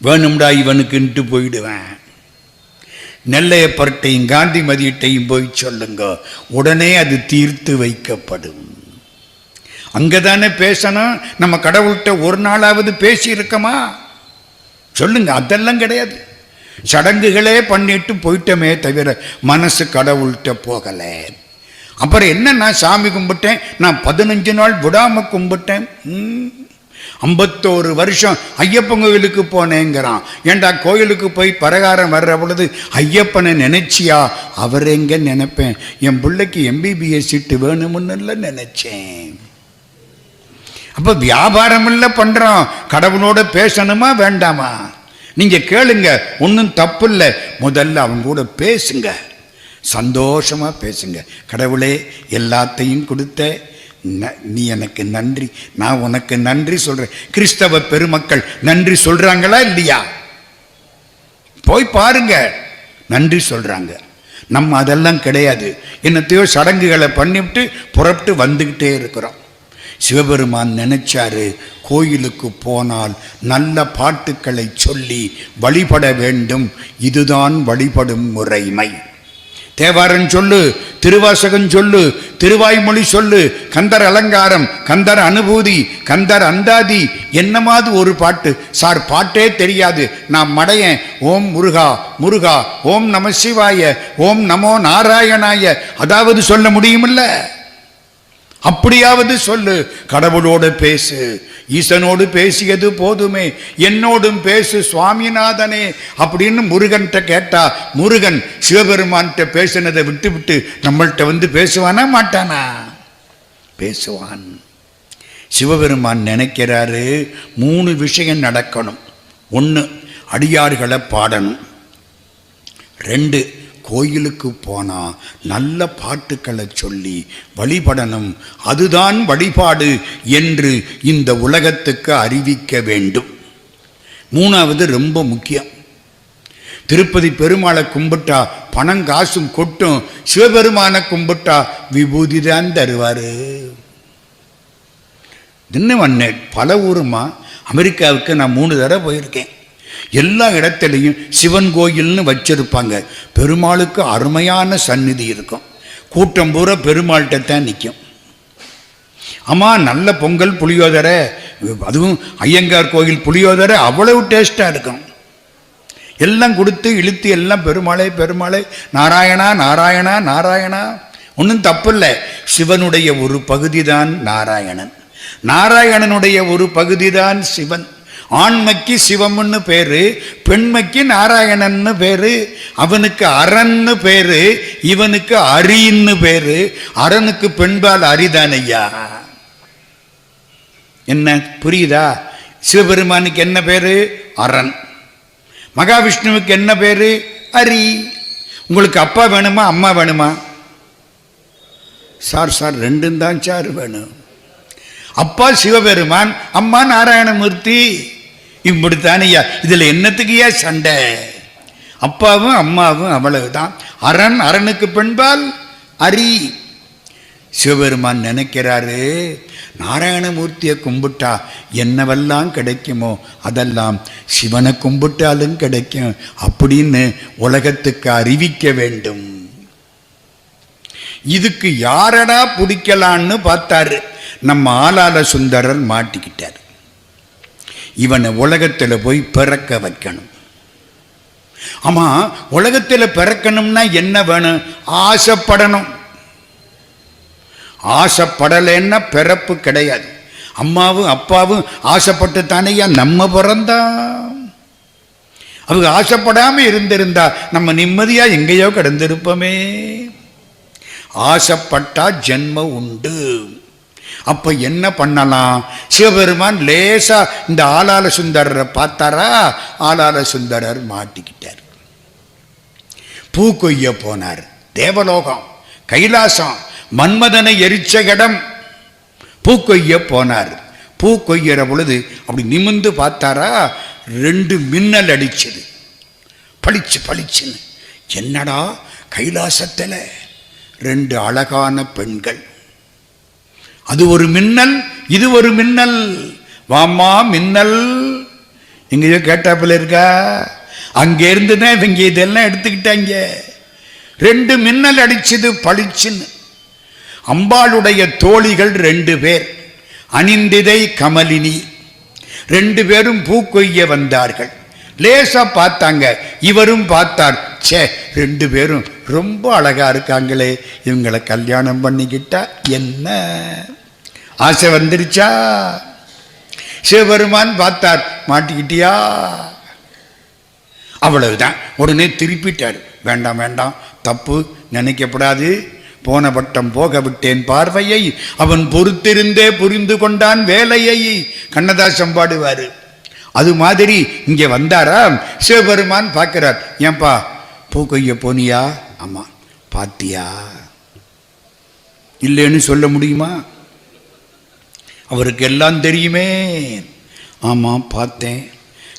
வேணும்டா இவனுக்குன்ட்டு போயிடுவேன். நெல்லையப்பர்ட்டையும் காந்திமதியிட்டையும் போய் சொல்லுங்க, உடனே அது தீர்த்து வைக்கப்படும். அங்கதானே பேசணும். நம்ம கடவுள்கிட்ட ஒரு நாளாவது பேசி இருக்கமா? சொல்லுங்க. அதெல்லாம் கிடையாது. சடங்குகளே பண்ணிட்டு போயிட்டோமே தவிர மனசு கடவுள்கிட்ட போகலை. அப்புறம் என்ன, நான் சாமி கும்பிட்டேன், நான் 15 நாள் விடாம கும்பிட்டேன். 51 வருஷம் ஐயப்பன் கோயிலுக்கு போனேங்கிறான். ஏண்டா கோயிலுக்கு போய் பரகாரம் வர்ற பொழுது ஐயப்பனை நினைச்சியா? அவர் எங்க நினைப்பேன், என் பிள்ளைக்கு MBBS சீட்டு வேணும்னு நினைச்சேன். அப்ப வியாபாரம் இல்லை பண்றோம். கடவுளோட பேசணுமா வேண்டாமா? நீங்க கேளுங்க, ஒன்றும் தப்பு இல்லை. முதல்ல அவங்க கூட பேசுங்க, சந்தோஷமா பேசுங்க. கடவுளே, எல்லாத்தையும் கொடுத்த நீ எனக்கு நன்றி, நான் உனக்கு நன்றி சொல்றேன். கிறிஸ்தவ பெருமக்கள் நன்றி சொல்றாங்களா இல்லையா? போய் பாருங்க, நன்றி சொல்றாங்க. நம்ம அதெல்லாம் கிடையாது. என்னத்தையோ சடங்குகளை பண்ணிவிட்டு புறப்பட்டு வந்துக்கிட்டே இருக்கிறோம். சிவபெருமான் நினைச்சாரு, கோயிலுக்கு போனால் நல்ல பாட்டுக்களை சொல்லி வழிபட வேண்டும். இதுதான் வழிபடும் முறைமை. தேவாரம் சொல்லு, திருவாசகம் சொல்லு, திருவாய்மொழி சொல்லு, கந்தர் அலங்காரம், கந்தர் அனுபூதி, கந்தர் அந்தாதி, என்னமாவது ஒரு பாட்டு. சார் பாட்டே தெரியாது, நான் மடையன், ஓம் முருகா முருகா, ஓம் நம சிவாய, ஓம் நமோ நாராயணாய, அதாவது சொல்ல முடியுமில்ல? அப்படியாவது சொல்லு. கடவுளோடு பேசு. ஈசனோடு பேசியது போதுமே, என்னோடும் பேசு சுவாமிநாதனே அப்படின்னு முருகன்கிட்ட கேட்டா, முருகன் சிவபெருமான்கிட்ட பேசினதை விட்டு விட்டு நம்மள்கிட்ட வந்து பேசுவானா மாட்டானா? பேசுவான். சிவபெருமான் நினைக்கிறாரு, 3 விஷயம் நடக்கணும். 1, அடியார்களை பாடணும். 2, கோயிலுக்கு போனா நல்ல பாட்டுக்களை சொல்லி வழிபடணும். அதுதான் வழிபாடு என்று இந்த உலகத்துக்கு அறிவிக்க வேண்டும். 3வது ரொம்ப முக்கியம். திருப்பதி பெருமாளை கும்பிட்டா பணம் காசும் கொட்டும், சிவபெருமானை கும்பிட்டா விபூதி தான் தருவாரு. இன்னும் பல ஊருமா, அமெரிக்காவுக்கு நான் 3 தடவை போயிருக்கேன். எல்லா இடத்துலையும் சிவன் கோயில்னு வச்சிருப்பாங்க. பெருமாளுக்கு அருமையான சந்நிதி இருக்கும். கூட்டம் பூரா பெருமாள்கிட்ட தான் நிற்கும். ஆமா, நல்ல பொங்கல் புளியோதரை, அதுவும் ஐயங்கார் கோயில் புளியோதரை அவ்வளவு டேஸ்டா இருக்கும். எல்லாம் கொடுத்து இழுத்து எல்லாம் பெருமாளே பெருமாளே, நாராயணா நாராயணா நாராயணா. ஒன்றும் தப்பில்லை. சிவனுடைய ஒரு பகுதி தான் நாராயணன், நாராயணனுடைய ஒரு பகுதி தான் சிவன். ஆண்மைக்கு சிவம்னு பேரு, பெண்மைக்கு நாராயணன்னு பேரு. அவனுக்கு அரன்னு பேரு, இவனுக்கு அரின்னு பேரு. அரனுக்கு பெண்பால் அரிதானையா? என்ன புரியுதா? சிவபெருமானுக்கு என்ன பேரு? அரண். மகாவிஷ்ணுவுக்கு என்ன பேரு? அரி. உங்களுக்கு அப்பா வேணுமா அம்மா வேணுமா? சார் 2 தான் சார் வேணும். அப்பா சிவபெருமான், அம்மா நாராயணமூர்த்தி. இப்படித்தானையா? இதுல என்னத்துக்குயா சண்டை? அப்பாவும் அம்மாவும் அவ்வளவுதான். அரண், அரணுக்கு பெண்பால் அரி. சிவபெருமான் நினைக்கிறாரு, நாராயணமூர்த்தியை கும்பிட்டா என்னவெல்லாம் கிடைக்குமோ அதெல்லாம் சிவனை கும்பிட்டாலும் கிடைக்கும் அப்படின்னு உலகத்துக்கு அறிவிக்க வேண்டும். இதுக்கு யாரடா பிடிக்கலான்னு பார்த்தாரு. நம்ம ஆளால சுந்தரர் மாட்டிக்கிட்டார். இவனை உலகத்தில் போய் பிறக்க வைக்கணும். ஆமா, உலகத்தில் பிறக்கணும்னா என்ன வேணும்? ஆசைப்படணும். ஆசைப்படலைன்னா பிறப்பு கிடையாது. அம்மாவும் அப்பாவும் ஆசைப்பட்டு தானேயா நம்ம பிறந்தா. அவங்க ஆசைப்படாம இருந்திருந்தா நம்ம நிம்மதியா எங்கேயோ கிடந்திருப்போமே. ஆசைப்பட்டா ஜென்மம் உண்டு. அப்ப என்ன பண்ணலாம்? சிவபெருமான் லேசா இந்த ஆளால சுந்தரரை பார்த்தாரா, ஆளால சுந்தரர் மாட்டிக்கிட்டார். பூ கொய்ய போனார். தேவலோகம், கைலாசம், மன்மதனை எரிச்ச இடம். பூ கொய்ய போனார். பூ கொய்யற பொழுது அப்படி நிமிந்து பார்த்தாரா, 2 மின்னல் அடிச்சது. பளிச்சு பளிச்சுன்னு. என்னடா, கைலாசத்தில் 2 அழகான பெண்கள். அது ஒரு மின்னல், இது ஒரு மின்னல். வாமா மின்னல், எங்கேயோ கேட்டாப்பில் இருக்கா? அங்கே இருந்துதான் இவங்க இதெல்லாம் எடுத்துக்கிட்டாங்க. 2 மின்னல் அடிச்சது பளிச்சுன்னு. அம்பாளுடைய தோழிகள் 2 பேர், அனிந்திதை கமலினி. 2 பேரும் பூ கொய்ய வந்தார்கள். லேசா பார்த்தாங்க. இவரும் பார்த்தார். சே, 2 பேரும் ரொம்ப அழகா இருக்காங்களே, இவங்களை கல்யாணம் பண்ணிக்கிட்டா என்ன? ஆசை வந்துருச்சா? சிவபெருமான் பார்த்தார். மாட்டிக்கிட்டியா? அவ்வளவுதான். உடனே திருப்பிட்டார். வேண்டாம் வேண்டாம், தப்பு நினைக்கப்படாது. போன வட்டம் போக விட்டேன் பார்வையை, அவன் பொறுத்திருந்தே புரிந்து கொண்டான் வேலையை. கண்ணதாசன் பாடுவாரு. அது மாதிரி இங்கே வந்தாரா, சிவபெருமான் பார்க்கிறார். ஏன்பா பூ கொய்ய போனியா? ஆமா. பாத்தியா? இல்லைன்னு சொல்ல முடியுமா? அவருக்கு எல்லாம் தெரியுமே. ஆமா பார்த்தேன்.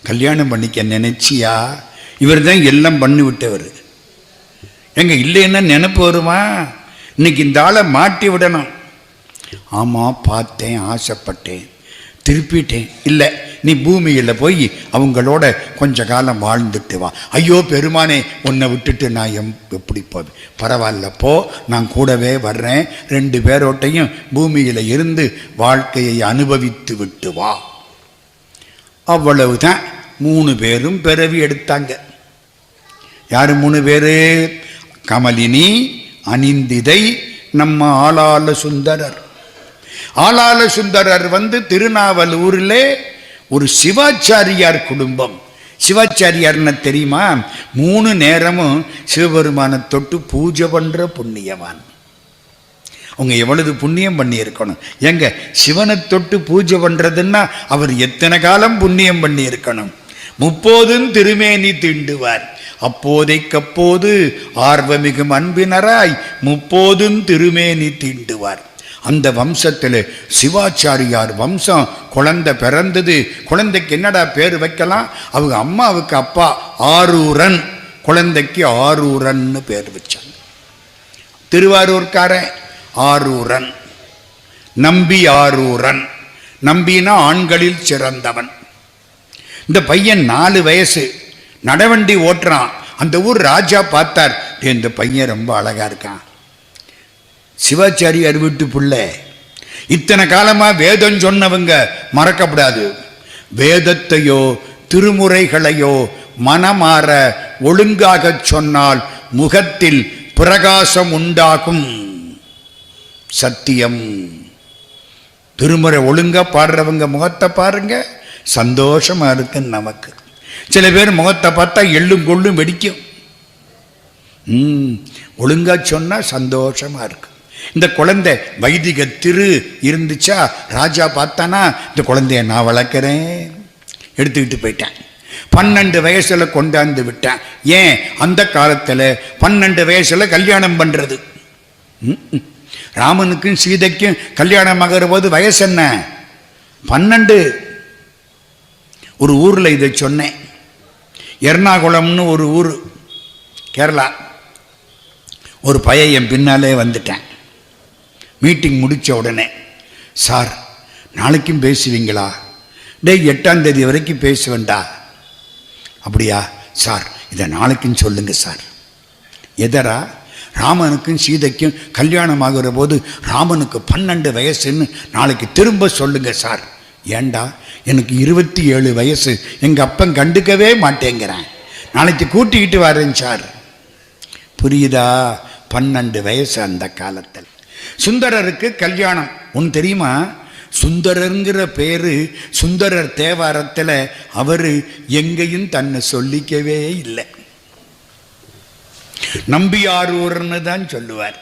கல்யாணம் பண்ணிக்க நினைச்சியா? இவர் தான் எல்லாம் பண்ணி விட்டவர். எங்க இல்லைன்னா நினைப்பு வருமா? இன்னைக்கு இந்த ஆளை மாட்டி விடணும். ஆமா பார்த்தேன், ஆசைப்பட்டேன், திருப்பிட்டேன். இல்லை, நீ பூமியில் போய் அவங்களோட கொஞ்ச காலம் வாழ்ந்துட்டு வா. ஐயோ பெருமானே, உன்னை விட்டுட்டு நான் எப்படி போவேன்? பரவாயில்ல போ, நான் கூடவே வர்றேன். 2 பேரோட்டையும் பூமியில் இருந்து வாழ்க்கையை அனுபவித்து விட்டு வா. அவ்வளவுதான். 3 பேரும் பிறவி எடுத்தாங்க. யாரு 3 பேரு? கமலினி, அனிந்திதை, நம்ம ஆளால சுந்தரர். ஆளால சுந்தரர் திருநாவலூரில் ஒரு சிவாச்சாரியார் குடும்பம். சிவாச்சாரியார்னு தெரியுமா? 3 நேரமும் சிவபெருமானை தொட்டு பூஜை பண்ற புண்ணியவான். அவங்க எவ்வளவு புண்ணியம் பண்ணி இருக்கணும். எங்க சிவனை தொட்டு பூஜை பண்றதுன்னா அவர் எத்தனை காலம் புண்ணியம் பண்ணி இருக்கணும். 30 திருமேனி தீண்டுவார். அப்போதைக்கப்போது ஆர்வமிகும் அன்பினராய் 30 திருமேனி தீண்டுவார். அந்த வம்சத்தில் சிவாச்சாரியார் வம்சம். குழந்தை பிறந்தது. குழந்தைக்கு என்னடா பேர் வைக்கலாம்? அவங்க அம்மாவுக்கு அப்பா ஆரூரன், குழந்தைக்கு ஆரூரன்னு பேர் வச்சாங்க. திருவாரூர்காரன் ஆரூரன், நம்பி ஆரூரன். நம்பினா ஆண்களில் சிறந்தவன். இந்த பையன் 4 வயசு, நடவண்டி ஓட்டுறான். அந்த ஊர் ராஜா பார்த்தார், இந்த பையன் ரொம்ப அழகா இருக்கான். சிவாச்சாரியார் வீட்டு பிள்ளை. இத்தனை காலமா வேதம் சொன்னவங்க மறக்கப்படாது. வேதத்தையோ திருமுறைகளையோ மனமாற ஒழுங்காக சொன்னால் முகத்தில் பிரகாசம் உண்டாகும். சத்தியம். திருமுறை ஒழுங்கா பாடுறவங்க முகத்தை பாருங்க, சந்தோஷமா இருக்கு நமக்கு. சில பேர் முகத்தை பார்த்தா எள்ளும் கொள்ளும் வெடிக்கும். ஒழுங்கா சொன்னா சந்தோஷமா இருக்கு. இந்த குழந்தை வைதிக திரு இருந்துச்சா, ராஜா பார்த்தானா, இந்த குழந்தைய நான் வளர்க்குறேன், எடுத்துக்கிட்டு போயிட்டேன். 12 வயசுல கொண்டாந்து விட்டேன். ஏன்? அந்த காலத்தில் 12 வயசுல கல்யாணம் பண்றது. ராமனுக்கும் சீதைக்கும் கல்யாணம் ஆகிற போது வயசு என்ன? 12. ஒரு ஊர்ல இதை சொன்னேன். எர்ணாகுளம்னு ஒரு ஊர், கேரளா. ஒரு பையன் என் பின்னாலே வந்துட்டேன். மீட்டிங் முடித்த உடனே, சார் நாளைக்கும் பேசுவீங்களா? டேய் 8ஆம் தேதி வரைக்கும் பேசுவேண்டா. அப்படியா சார், இதை நாளைக்குன்னு சொல்லுங்க சார். எதரா? ராமனுக்கும் சீதைக்கும் கல்யாணம் ஆகிற போது ராமனுக்கு 12 வயசுன்னு நாளைக்கு திரும்ப சொல்லுங்க சார். ஏண்டா, எனக்கு 27 வயசு, எங்கள் அப்பன் கண்டுக்கவே மாட்டேங்கிறேன், நாளைக்கு கூட்டிக்கிட்டு வரேன் சார். புரியுதா? 12 வயசு அந்த காலத்தில். சுந்தரருக்கு கல்யாணம். ஒன்று தெரியுமா? சுந்தரங்கிற பேரு சுந்தரர் தேவாரத்தில் அவர் எங்கேயும் தன்னை சொல்லிக்கவே இல்லை. நம்பி ஆரூரன்னு தான் சொல்லுவார்.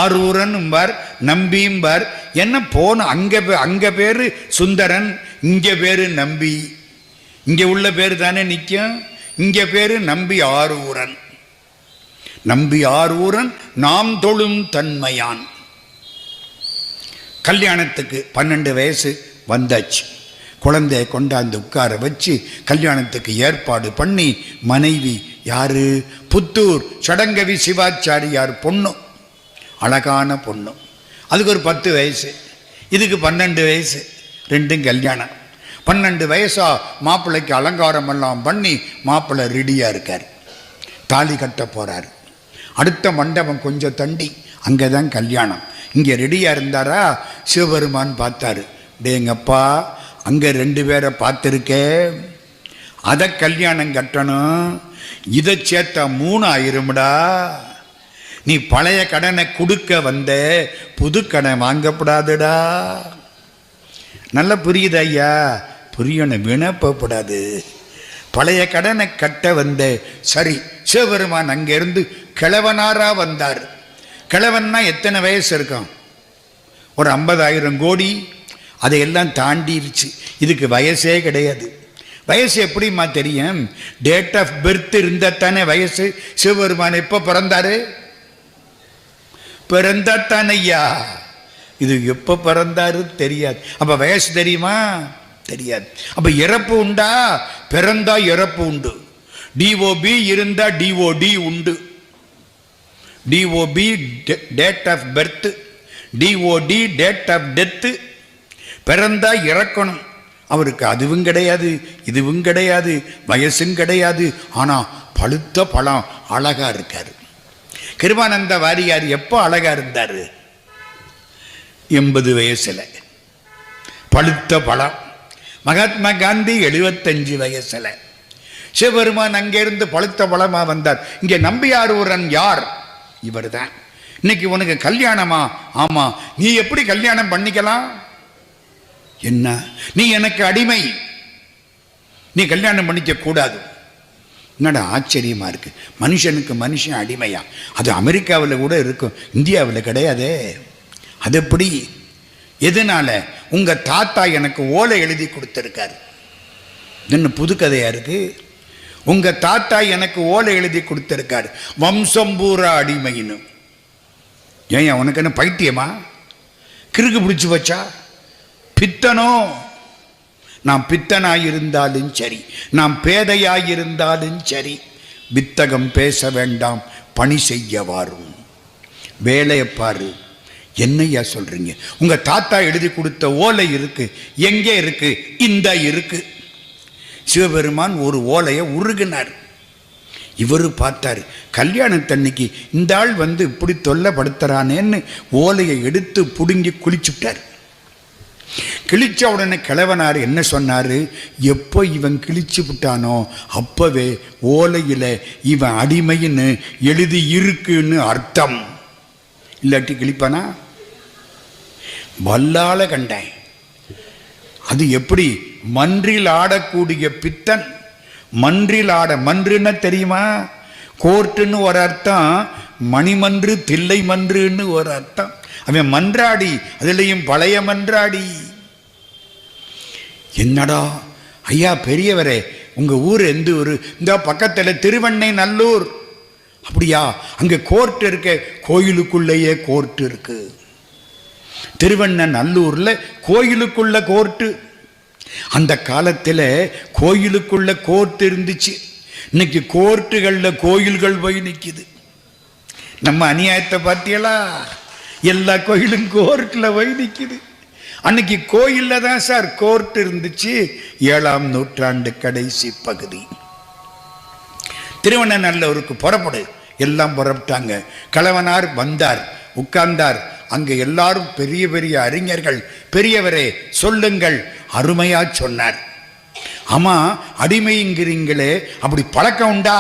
ஆரூரன்பார், நம்பியும்பார். என்ன போன அங்க பேரு சுந்தரன், இங்க பேரு நம்பி. இங்க உள்ள பேரு தானே நிற்கும். இங்க பேரு நம்பி ஆரூரன். நம்பி ஆரூரன் நாம் தொழும் தன்மையான். கல்யாணத்துக்கு 12 வயசு வந்தாச்சு. குழந்தைய கொண்டாந்து உட்கார வச்சு கல்யாணத்துக்கு ஏற்பாடு பண்ணி, மனைவி யாரு? புத்தூர் சடங்கவி சிவாச்சாரியார் பொண்ணு, அழகான பொண்ணு. அதுக்கு ஒரு 10 வயசு, இதுக்கு 12 வயசு, ரெண்டும் கல்யாணம். 12 வயசா மாப்பிள்ளைக்கு அலங்காரம் எல்லாம் பண்ணி மாப்பிள்ளை ரெடியாக இருக்கார், தாலி கட்ட போகிறார். அடுத்த மண்டபம் கொஞ்சம் தண்டி, அங்கே தான் கல்யாணம். இங்கே ரெடியாக இருந்தாரா? சிவபெருமான் பார்த்தாரு. டேங்கப்பா, அங்கே 2 பேரை பார்த்துருக்கேன், அதை கல்யாணம் கட்டணும், இதை சேர்த்தா 3 ஆயிரும்டா. நீ பழைய கடனை கொடுக்க வந்த, புது கடன் வாங்கப்படாதுடா. நல்லா புரியுது ஐயா? புரியணும், வினப்படாது. பழைய கடனை கட்ட வந்த. சரி, சிவபெருமான் அங்கேருந்து கிழவனாரா வந்தார். கிழவன்னா எத்தனை வயசு இருக்கும்? ஒரு 50,000 கோடி. அதையெல்லாம் தாண்டிருச்சு. இதுக்கு வயசே கிடையாது. வயசு எப்படிமா தெரியும்? டேட் ஆஃப் பர்த் இருந்தாத்தானே வயசு. சிவபெருமான் எப்போ பிறந்தாரு? பிறந்தாத்தானே ஐயா. இது எப்போ பிறந்தாரு தெரியாது. அப்ப வயசு தெரியுமா? தெரியாது. அப்ப இறப்பு உண்டா? பிறந்தா இறப்பு உண்டு. டிஓபி இருந்தா டிஓடி உண்டு. DOB date of birth, DOD date of death. பிறந்தா இறக்கணும். அவருக்கு அதுவும் கிடையாது, இதுவும் கிடையாது, வயசும் கிடையாது. ஆனா பழுத்த பழம் அழகா இருக்காரு. கிருபானந்த வாரியார் எப்போ அழகா இருந்தாரு? 80 வயசுல பழுத்த பழம். மகாத்மா காந்தி 75 வயசுல. சிவபெருமான் அங்கிருந்து பழுத்த பழமா வந்தார். இங்கே நம்பியாரூரன் யார்? இவர் தான். இன்னைக்கு உனக்கு கல்யாணமா? ஆமா. நீ எப்படி கல்யாணம் பண்ணிக்கலாம்? என்ன, நீ எனக்கு அடிமை, நீ கல்யாணம் பண்ணிக்க கூடாது. என்னடா ஆச்சரியமா இருக்கு, மனுஷனுக்கு மனுஷன் அடிமையா? அது அமெரிக்காவில் கூட இருக்கும், இந்தியாவில் கிடையாதே. அது எப்படி? எதனால? உங்க தாத்தா எனக்கு ஓலை எழுதி கொடுத்திருக்காரு. என்ன புது கதையா இருக்கு? உங்க தாத்தா எனக்கு ஓலை எழுதி கொடுத்திருக்காரு, வம்சம் பூரா அடிமைன்னு. ஏன் உனக்கு என்ன பைத்தியமா? கிறுக்கு பிடிச்சு வச்சா? பித்தனோ? நாம் பித்தனாயிருந்தாலும் சரி, நாம் பேதையாயிருந்தாலும் சரி, வித்தகம் பேச வேண்டாம், பணி செய்ய வாரும். வேலையை பாரு. என்னையா சொல்றீங்க? உங்க தாத்தா எழுதி கொடுத்த ஓலை இருக்கு. எங்கே இருக்கு? இந்த இருக்கு. சிவபெருமான் ஒரு ஓலையை உருகினார். இவரு பார்த்தாரு, கல்யாணத்தன்னைக்கு இந்த ஆள் வந்து இப்படி தொல்லைப்படுத்துறானேன்னு ஓலையை எடுத்து புடுங்கி குளிச்சுட்டார். கிழிச்ச உடனே கிழவனார் என்ன சொன்னாரு? எப்போ இவன் கிழிச்சு விட்டானோ அப்பவே ஓலையில இவன் அடிமைன்னு எழுதி இருக்குன்னு அர்த்தம். இல்லாட்டி கிழிப்பானா? வல்லால கண்டேன். அது எப்படி? மன்றில் ஆடக்கூடிய பித்தன். மன்றில் ஆட, மன்றுன்னா தெரியுமா? கோர்ட்டுன்னு ஒரு அர்த்தம், மணிமன்று தில்லை மன்றுன்னு ஒரு அர்த்தம். அவன் மன்றாடி, அதுலேயும் பழைய மன்றாடி. என்னடா ஐயா பெரியவரே, உங்க ஊர் எந்த ஊர்? இந்த பக்கத்தில் திருவண்ணை நல்லூர். அப்படியா? அங்கே கோர்ட் இருக்க, கோயிலுக்குள்ளேயே கோர்ட் இருக்கு. திருவண்ண நல்லூர்ல கோயிலுக்குள்ள கோர்ட்டு. அந்த காலத்தில் கோயிலுக்குள்ள கோர்ட் இருந்துச்சு. இன்னைக்கு கோர்ட்டுகளில் கோயில்கள் போய் நிற்கிது. நம்ம அநியாயத்தை பார்த்தீங்களா? எல்லா கோயிலும் கோர்ட்டில் போய் நிற்குது. அன்னைக்கு கோயிலில் தான் சார் கோர்ட் இருந்துச்சு. 7ஆம் நூற்றாண்டு கடைசி பகுதி. திருவண்ணநல்லூருக்கு புறப்படு. எல்லாம் புறப்பட்டாங்க. கலவனார் வந்தார், உட்கார்ந்தார். அங்க எல்லாரும் பெரிய பெரிய அறிஞர்கள். பெரியவரே சொல்லுங்கள். அருமையா சொன்னார். ஆமா, அடிமைங்கிறீங்களே, அப்படி பழக்கம் உண்டா?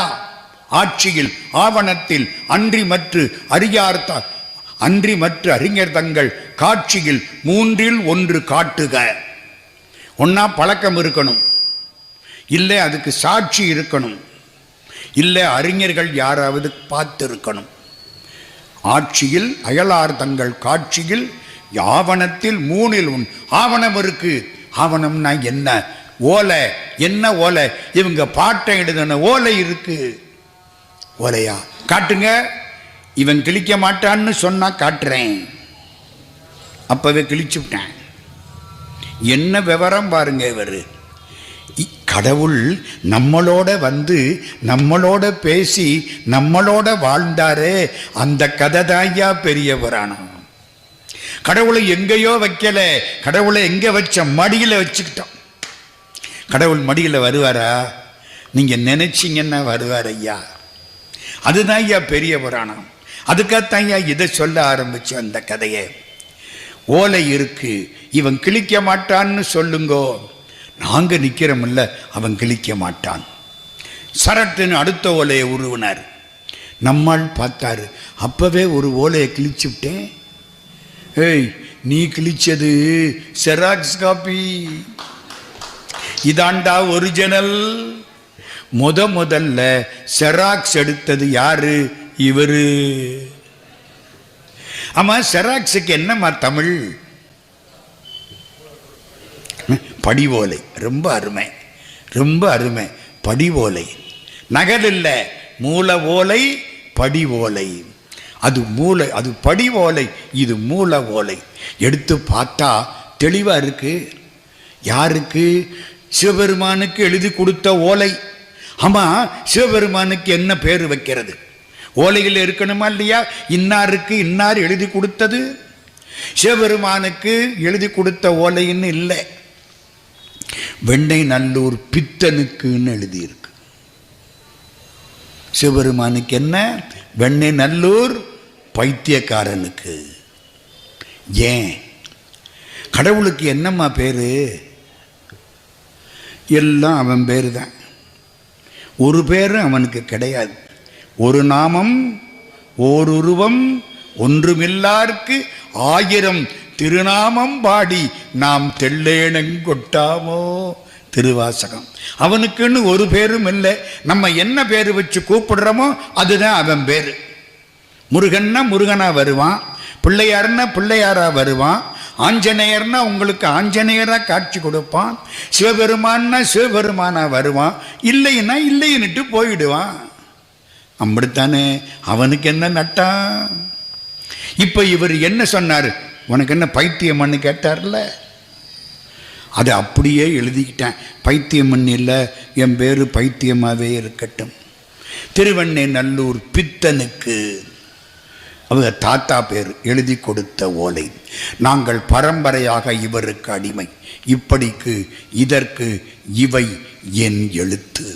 ஆட்சியில் ஆவணத்தில் அன்றி மற்ற அறிஞர் தங்கள் காட்சியில் 3இல் 1 காட்டுக. ஒன்னா பழக்கம் இருக்கணும், இல்லை அதுக்கு சாட்சி இருக்கணும், இல்லை அறிஞர்கள் யாராவது பார்த்து இருக்கணும். ஆட்சியில் அயலார் தங்கள் காட்சியில் ஆவணத்தில் 3இல் 1 ஆவணம் இருக்கு. ஆவணம்னா என்ன? ஓலை. என்ன ஓலை? இவங்க பாட்டை எழுதின ஓலை இருக்கு. ஓலையா? காட்டுங்க. இவன் கிழிக்க மாட்டான்னு சொன்னா காட்டுறேன். அப்பவே கிழிச்சு விட்டேன். என்ன விவரம் பாருங்க இவரு. கடவுள் நம்மளோட வந்து நம்மளோட பேசி நம்மளோட வாழ்ந்தாரே, அந்த கதை தாய்யா பெரிய புராணம். கடவுளை எங்கேயோ வைக்கல, கடவுளை எங்க வச்ச? மடியில வச்சுக்கிட்டோம். கடவுள் மடியில வருவாரா? நீங்க நினைச்சீங்கன்னா வருவார் ஐயா. அதுதான் ஐயா பெரிய புராணம். அதுக்காகத்தான் ஐயா இதை சொல்ல ஆரம்பிச்சு அந்த கதையை. ஓலை இருக்கு, இவன் கிழிக்க மாட்டான்னு சொல்லுங்கோ. நாங்க நிக்கிறோம்ல, அவன் கிழிக்க மாட்டான். சரட்டுன்னு அடுத்த ஓலையை உருவினார். நம்மால் பார்த்தாரு. அப்பவே ஒரு ஓலையை கிழிச்சு விட்டேன். ஏய், நீ கிழிச்சது செராக்ஸ் காப்பி, இதாண்டா ஒரிஜினல். முதல்ல செராக்ஸ் எடுத்தது யாரு? இவரு. ஆமா, செராக்ஸுக்கு என்னம்மா தமிழ்? படிவோலை. ரொம்ப அருமை, ரொம்ப அருமை. படிவோலை. நகல் இல்லை, மூல ஓலை, படி ஓலை. அது மூளை, அது படி ஓலை, இது மூல ஓலை. எடுத்து பார்த்தா தெளிவா இருக்கு. யாருக்கு? சிவபெருமானுக்கு எழுதி கொடுத்த ஓலை. ஆமா, சிவபெருமானுக்கு என்ன பேர் வைக்கிறது? ஓலையில் இருக்கணுமா இல்லையா? இன்னாருக்கு இன்னார் எழுதி கொடுத்தது. சிவபெருமானுக்கு எழுதி கொடுத்த ஓலைன்னு இல்லை. வெண்ணை நல்லூர் பித்தனுக்குன்னு எழுதியிருக்கு. சிவபெருமானுக்கு என்ன? வெண்ணை நல்லூர் பைத்தியக்காரனுக்கு. ஏன்? கடவுளுக்கு என்னம்மா பேரு? எல்லாம் அவன் பேரு தான். ஒரு பேரும் அவனுக்கு கிடையாது. ஒரு நாமம் ஓருருவம் ஒன்றுமில்லார்க்கு 1000 திருநாமம் பாடி நாம் தெள்ளேனங்கொட்டாமோ. திருவாசகம். அவனுக்குன்னு ஒரு பேரும் இல்லை. நம்ம என்ன பேரு வச்சு கூப்பிடுறோமோ அதுதான் அவன் பேரு. முருகன்னா முருகனா வருவான், பிள்ளையார்னா பிள்ளையாரா வருவான், ஆஞ்சநேயர்னா உங்களுக்கு ஆஞ்சநேயரா காட்சி கொடுப்பான், சிவபெருமான்னா சிவபெருமானா வருவான், இல்லைன்னா இல்லைன்னுட்டு போயிடுவான். அப்படித்தானே. அவனுக்கு என்ன நட்டான்? இப்ப இவர் என்ன சொன்னார்? உனக்கு என்ன பைத்தியம்னு கேட்டார்ல, அதை அப்படியே எழுதிக்கிட்டேன். பைத்தியமன் இல்லை, என் பேரு பைத்தியமாவே இருக்கட்டும். திருவெண்ணை நல்லூர் பித்தனுக்கு அவங்க தாத்தா பேர் எழுதி கொடுத்த ஓலை. நாங்கள் பரம்பரையாக இவருக்கு அடிமை. இப்படிக்கு இதற்கு இவை என் எழுத்து.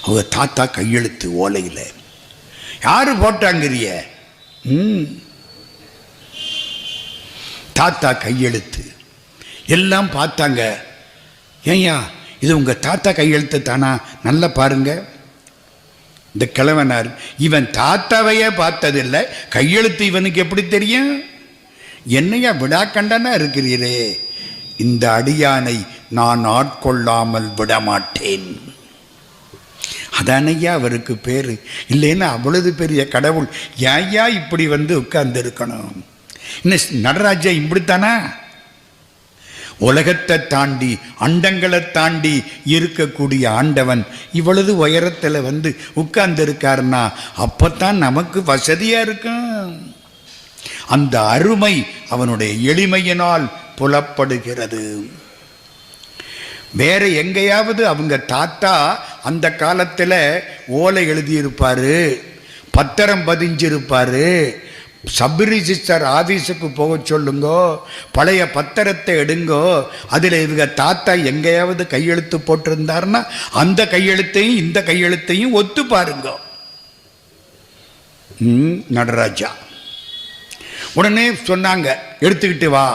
அவங்க தாத்தா கையெழுத்து ஓலையில். யாரு போட்டாங்கிறிய? தாத்தா கையெழுத்து. எல்லாம் பார்த்தாங்க. ஏய்யா, இது உங்க தாத்தா கையெழுத்து தானா? நல்லா பாருங்க. இந்த கிழவனார் இவன் தாத்தாவையே பார்த்ததில்லை, கையெழுத்து இவனுக்கு எப்படி தெரியும்? என்னையா விடாக்கண்டனா இருக்கிறீரே, இந்த அடியானை நான் ஆட்கொள்ளாமல் விடமாட்டேன். அதானையா அவருக்கு பேரு. இல்லைன்னா அவ்வளவு பெரிய கடவுள் ஏயா இப்படி வந்து உட்கார்ந்து இருக்கணும்? இன்னும் நடராஜா இப்படித்தானா? உலகத்தை தாண்டி அண்டங்களை தாண்டி இருக்கக்கூடிய ஆண்டவன் இவ்வளவு உயரத்தில் வந்து உட்கார்ந்து இருக்காருன்னா அப்பத்தான் நமக்கு வசதியா இருக்கும். அந்த அருமை அவனுடைய எளிமையினால் புலப்படுகிறது. வேற எங்கேயாவது அவங்க தாத்தா அந்த காலத்தில் ஓலை எழுதியிருப்பாரு, பத்திரம் பதிஞ்சிருப்பாரு, சப் ரிஜிஸ்டர் ஆஃபீஸுக்கு போக சொல்லுங்கோ, பழைய பத்திரத்தை எடுங்கோ, அதில் இவங்க தாத்தா எங்கேயாவது கையெழுத்து போட்டிருந்தாருன்னா அந்த கையெழுத்தையும் இந்த கையெழுத்தையும் ஒத்து பாருங்க. நடராஜா உடனே சொன்னாங்க, எடுத்துக்கிட்டு வா.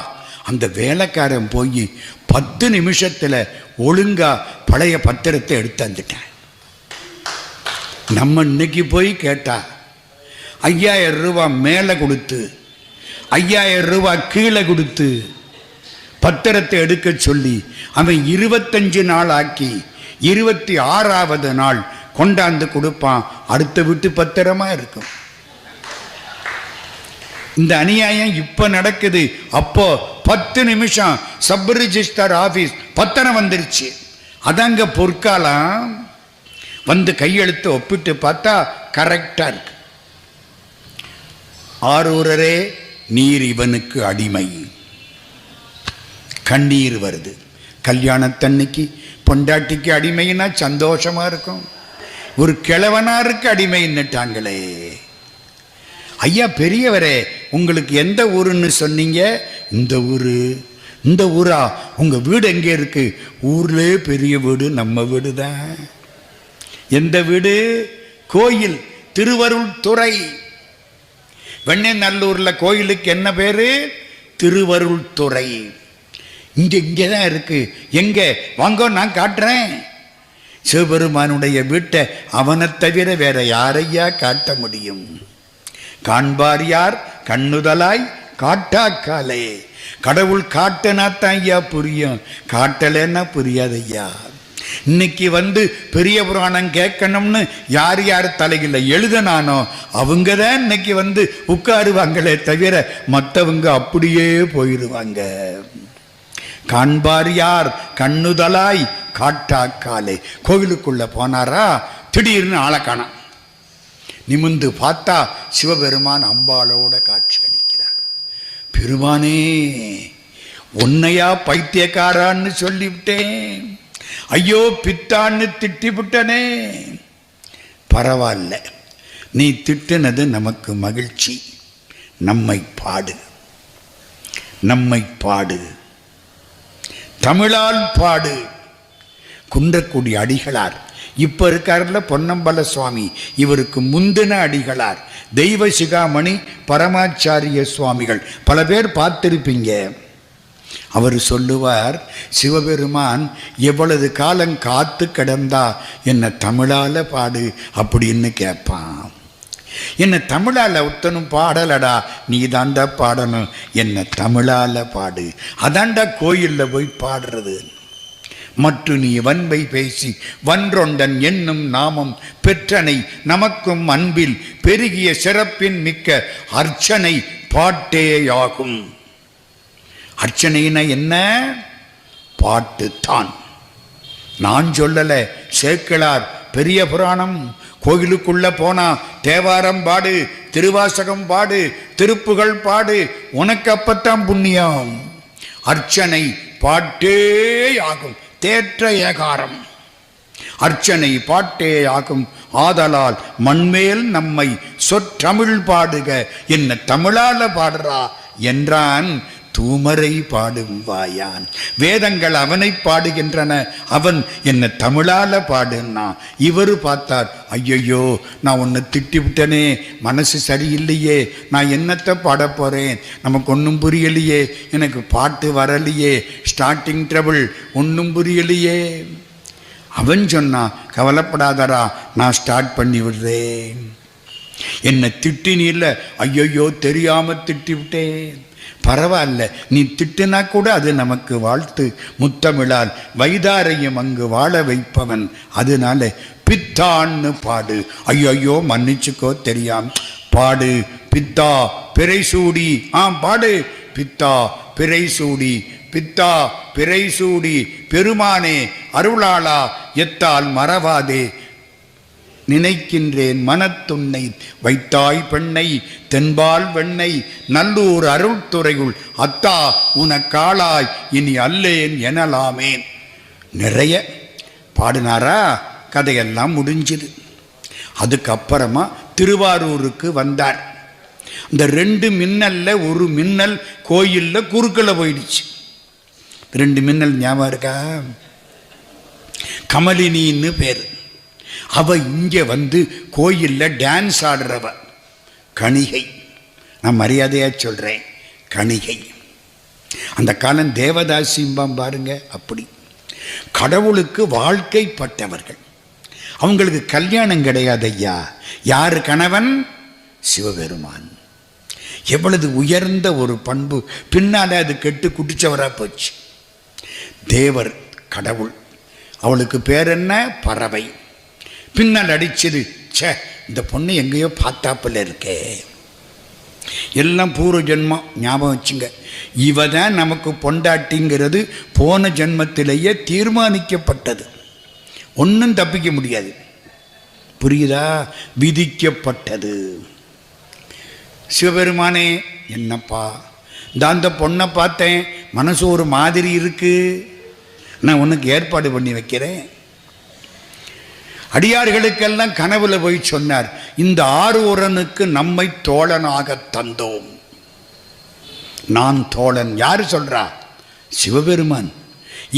அந்த வேலைக்காரன் போய் 10 நிமிஷத்தில் ஒழுங்கா பழைய பத்திரத்தை எடுத்து வந்துட்டேன். நம்ம இன்னைக்கு போய் கேட்டா 5000 ரூபாய் மேலே கொடுத்து 5000 ரூபாய் கீழே கொடுத்து பத்திரத்தை எடுக்க சொல்லி அவன் 25 நாள் ஆக்கி 26வது நாள் கொண்டாந்து கொடுப்பான். அடுத்த வீட்டு பத்திரமா இருக்கும். இந்த அநியாயம் இப்ப நடக்குது. அப்போ 10 நிமிஷம் சப் ரிஜிஸ்டர் ஆபீஸ் பத்திரம் வந்துருச்சு. அதாங்க பொற்காலம். வந்து கையெழுத்து ஒப்பிட்டு பார்த்தா கரெக்டா இருக்கு. ஆரூரரே நீர் இவனுக்கு அடிமை. கண்ணீர் வருது. கல்யாணத்தன்னைக்கு பொண்டாட்டிக்கு அடிமைன்னா சந்தோஷமா இருக்கும். ஒரு கிழவனாருக்கு அடிமைன்னுட்டாங்களே. ஐயா பெரியவரே, உங்களுக்கு எந்த ஊருன்னு சொன்னீங்க? இந்த ஊரு. இந்த ஊரா? உங்க வீடு எங்கே இருக்கு? ஊர்லே பெரிய வீடு நம்ம வீடு தான். எந்த வீடு? கோயில் திருவருள் துறை. வெண்ணநல்லூர்ல கோயிலுக்கு என்ன பேரு? திருவருள் துறை. இங்கதான் இருக்கு. எங்க வாங்க, நான் காட்டுறேன். சிவபெருமானுடைய வீட்டை அவனை தவிர வேற யாரையா காட்ட முடியும்? காண்பார் யார் கண்ணுதலாய் காட்டாக்காலே. கடவுள் காட்டினாத்தான் ஐயா புரியும், காட்டலைன்னா புரியாது ஐயா. இன்னைக்கு வந்து பெரிய புராணம் கேட்கணும்னு யார் யார் தலையில் எழுதனானோ அவங்க தான் இன்னைக்கு வந்து உட்காருவாங்களே தவிர மற்றவங்க அப்படியே போயிடுவாங்க. காண்பார் யார் கண்ணுதலாய் காட்டாக்காலே. கோவிலுக்குள்ள போனாரா, திடீர்னு ஆளை காணோம். நிமிந்து பார்த்தா சிவபெருமான் அம்பாளோட காட்சி அளிக்கிறார். பெருமானே, உன்னையா பைத்தியக்காரான்னு சொல்லிவிட்டேன், ஐயோ பித்தான்னு திட்டிவிட்டனே. பரவாயில்ல, நீ திட்டினது நமக்கு மகிழ்ச்சி. நம்மை பாடு, நம்மை பாடு, தமிழால் பாடு. குன்றக்குடி அடிகளார் இப்ப இருக்காருல பொன்னம்பல சுவாமி, இவருக்கு முந்தின அடிகளார் தெய்வ சிகாமணி பரமாச்சாரிய சுவாமிகள். பல பேர் பார்த்திருப்பீங்க. அவர் சொல்லுவார், சிவபெருமான் எவ்வளவு காலம் காத்து கிடந்தா என்ன தமிழால பாடு அப்படின்னு கேட்பான். என்ன தமிழால ஒத்தனும் பாடலடா, நீ தாண்டா பாடணும், என்ன தமிழால பாடு. அதாண்டா கோயில்ல போய் பாடுறது. மற்ற நீ வன்பை பேசி வன்றொண்டன் என்னும் நாமம் பெற்றனை நமக்கும் அன்பில் பெருகிய சிறப்பின் மிக்க அர்ச்சனை பாட்டேயாகும். அர்ச்சனைனா என்ன? பாட்டு தான். நான் சொல்லல, சேக்கிழார் பெரிய புராணம். கோயிலுக்குள்ள போனா தேவாரம் பாடு, திருவாசகம் பாடு, திருப்புகள் பாடு, உனக்கு அப்பத்தான் புண்ணியம். அர்ச்சனை பாட்டே ஆகும். தேற்ற ஏகாரம். அர்ச்சனை பாட்டே ஆகும். ஆதலால் மண்மேல் நம்மை சொற்றமிழ் பாடுக, என்ன தமிழால பாடுறா என்றான் தூமரை பாடும் வாயான். வேதங்கள் அவனை பாடுகின்றன, அவன் என்ன தமிழால பாடுன்னா. இவரு பார்த்தார், ஐயோ நான் உன்னை திட்டி விட்டனே, மனசு சரியில்லையே, நான் என்னத்தை பாட போறேன், நமக்கு ஒன்றும் புரியலையே, எனக்கு பாட்டு வரலையே, ஸ்டார்டிங் ட்ரபிள், ஒன்றும் புரியலையே. அவன் சொன்னா, கவலைப்படாதரா, நான் ஸ்டார்ட் பண்ணி விடுறேன். என்னை திட்டினில்ல, ஐயோ தெரியாம திட்டி விட்டேன். பரவாயில்ல, நீ திட்டினா கூட அது நமக்கு வாழ்த்து. முத்தமிழால் வைதாரையும் அங்கு வாழ வைப்பவன். அதனால பித்தான்னு பாடு. ஐயோ மன்னிச்சுக்கோ, தெரியாம பாடு. பித்தா பிறை சூடி, பாடு. பித்தா பிறை சூடி, பித்தா பிறை சூடி, பெருமானே அருளாளா எத்தால் மறவாதே, நினைக்கின்றேன் மனத்துன்னை வைத்தாய் பெண்ணை தென்பால் வெண்ணை நல்லூர் அருள்துறையுள் அத்தா உனக்காளாய் இனி அல்லேன் எனலாமேன். நிறைய பாடினாரா. கதையெல்லாம் முடிஞ்சுது. அதுக்கப்புறமா திருவாரூருக்கு வந்தார். இந்த 2 மின்னல்ல ஒரு மின்னல் கோயில்ல குறுக்கல போயிடுச்சு. 2 மின்னல் ஞாபகம் இருக்கா? கமலினின்னு பேர். அவ இங்க வந்து கோயில்ல டான்ஸ் ஆடுறவ கணிகை. நான் மரியாதையா சொல்றேன், கணிகை. அந்த காலம் தேவதாசிம்பாம் பாருங்க. அப்படி கடவுளுக்கு வாழ்க்கைப்பட்டவர்கள். அவங்களுக்கு கல்யாணம் கிடையாது ஐயா. யாரு கணவன்? சிவபெருமான். எவ்வளவு உயர்ந்த ஒரு பண்பு. பின்னால அது கெட்டு குடிச்சவரா போச்சு. தேவர் கடவுள். அவளுக்கு பேர் என்ன? பறவை. பின்னால் அடிச்சது, சே இந்த பொண்ணு எங்கேயோ பார்த்தாப்புல இருக்கே. எல்லாம் பூர்வ ஜென்மம். ஞாபகம் வச்சுங்க. இவ தான் நமக்கு பொண்டாட்டிங்கிறது போன ஜென்மத்திலேயே தீர்மானிக்கப்பட்டது. ஒன்றும் தப்பிக்க முடியாது. புரியுதா? விதிக்கப்பட்டது. சிவபெருமானே, என்னப்பா அந்த பொண்ணை பார்த்தேன், மனசு ஒரு மாதிரி இருக்கு, நான் உனக்கு ஏற்பாடு பண்ணி வைக்கிறேன். அடியார்களுக்கெல்லாம் கனவுல போய் சொன்னார், இந்த ஆரூரனுக்கு நம்மை தோழனாக தந்தோம். நான் தோழன். யாரு சொல்றா? சிவபெருமான்.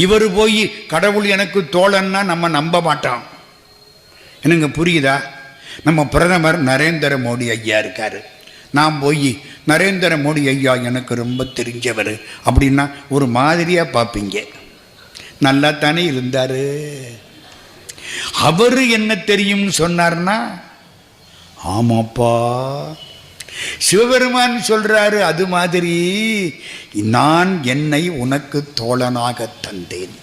இவர் போய் கடவுள் எனக்கு தோழன்னா நம்ம நம்ப மாட்டான். எனக்கு புரியுதா? நம்ம பிரதமர் நரேந்திர மோடி ஐயா இருக்காரு. நான் போய் நரேந்திர மோடி ஐயா எனக்கு ரொம்ப தெரிஞ்சவர் அப்படின்னா ஒரு மாதிரியா பார்ப்பீங்க. நல்லா தானே இருந்தாரு. அவரு என்ன தெரியும்னு சொன்னார்னா, ஆமாப்பா சிவபெருமான் சொல்றாரு, அது மாதிரி நான் என்னை உனக்கு தோழனாக தந்தேன்.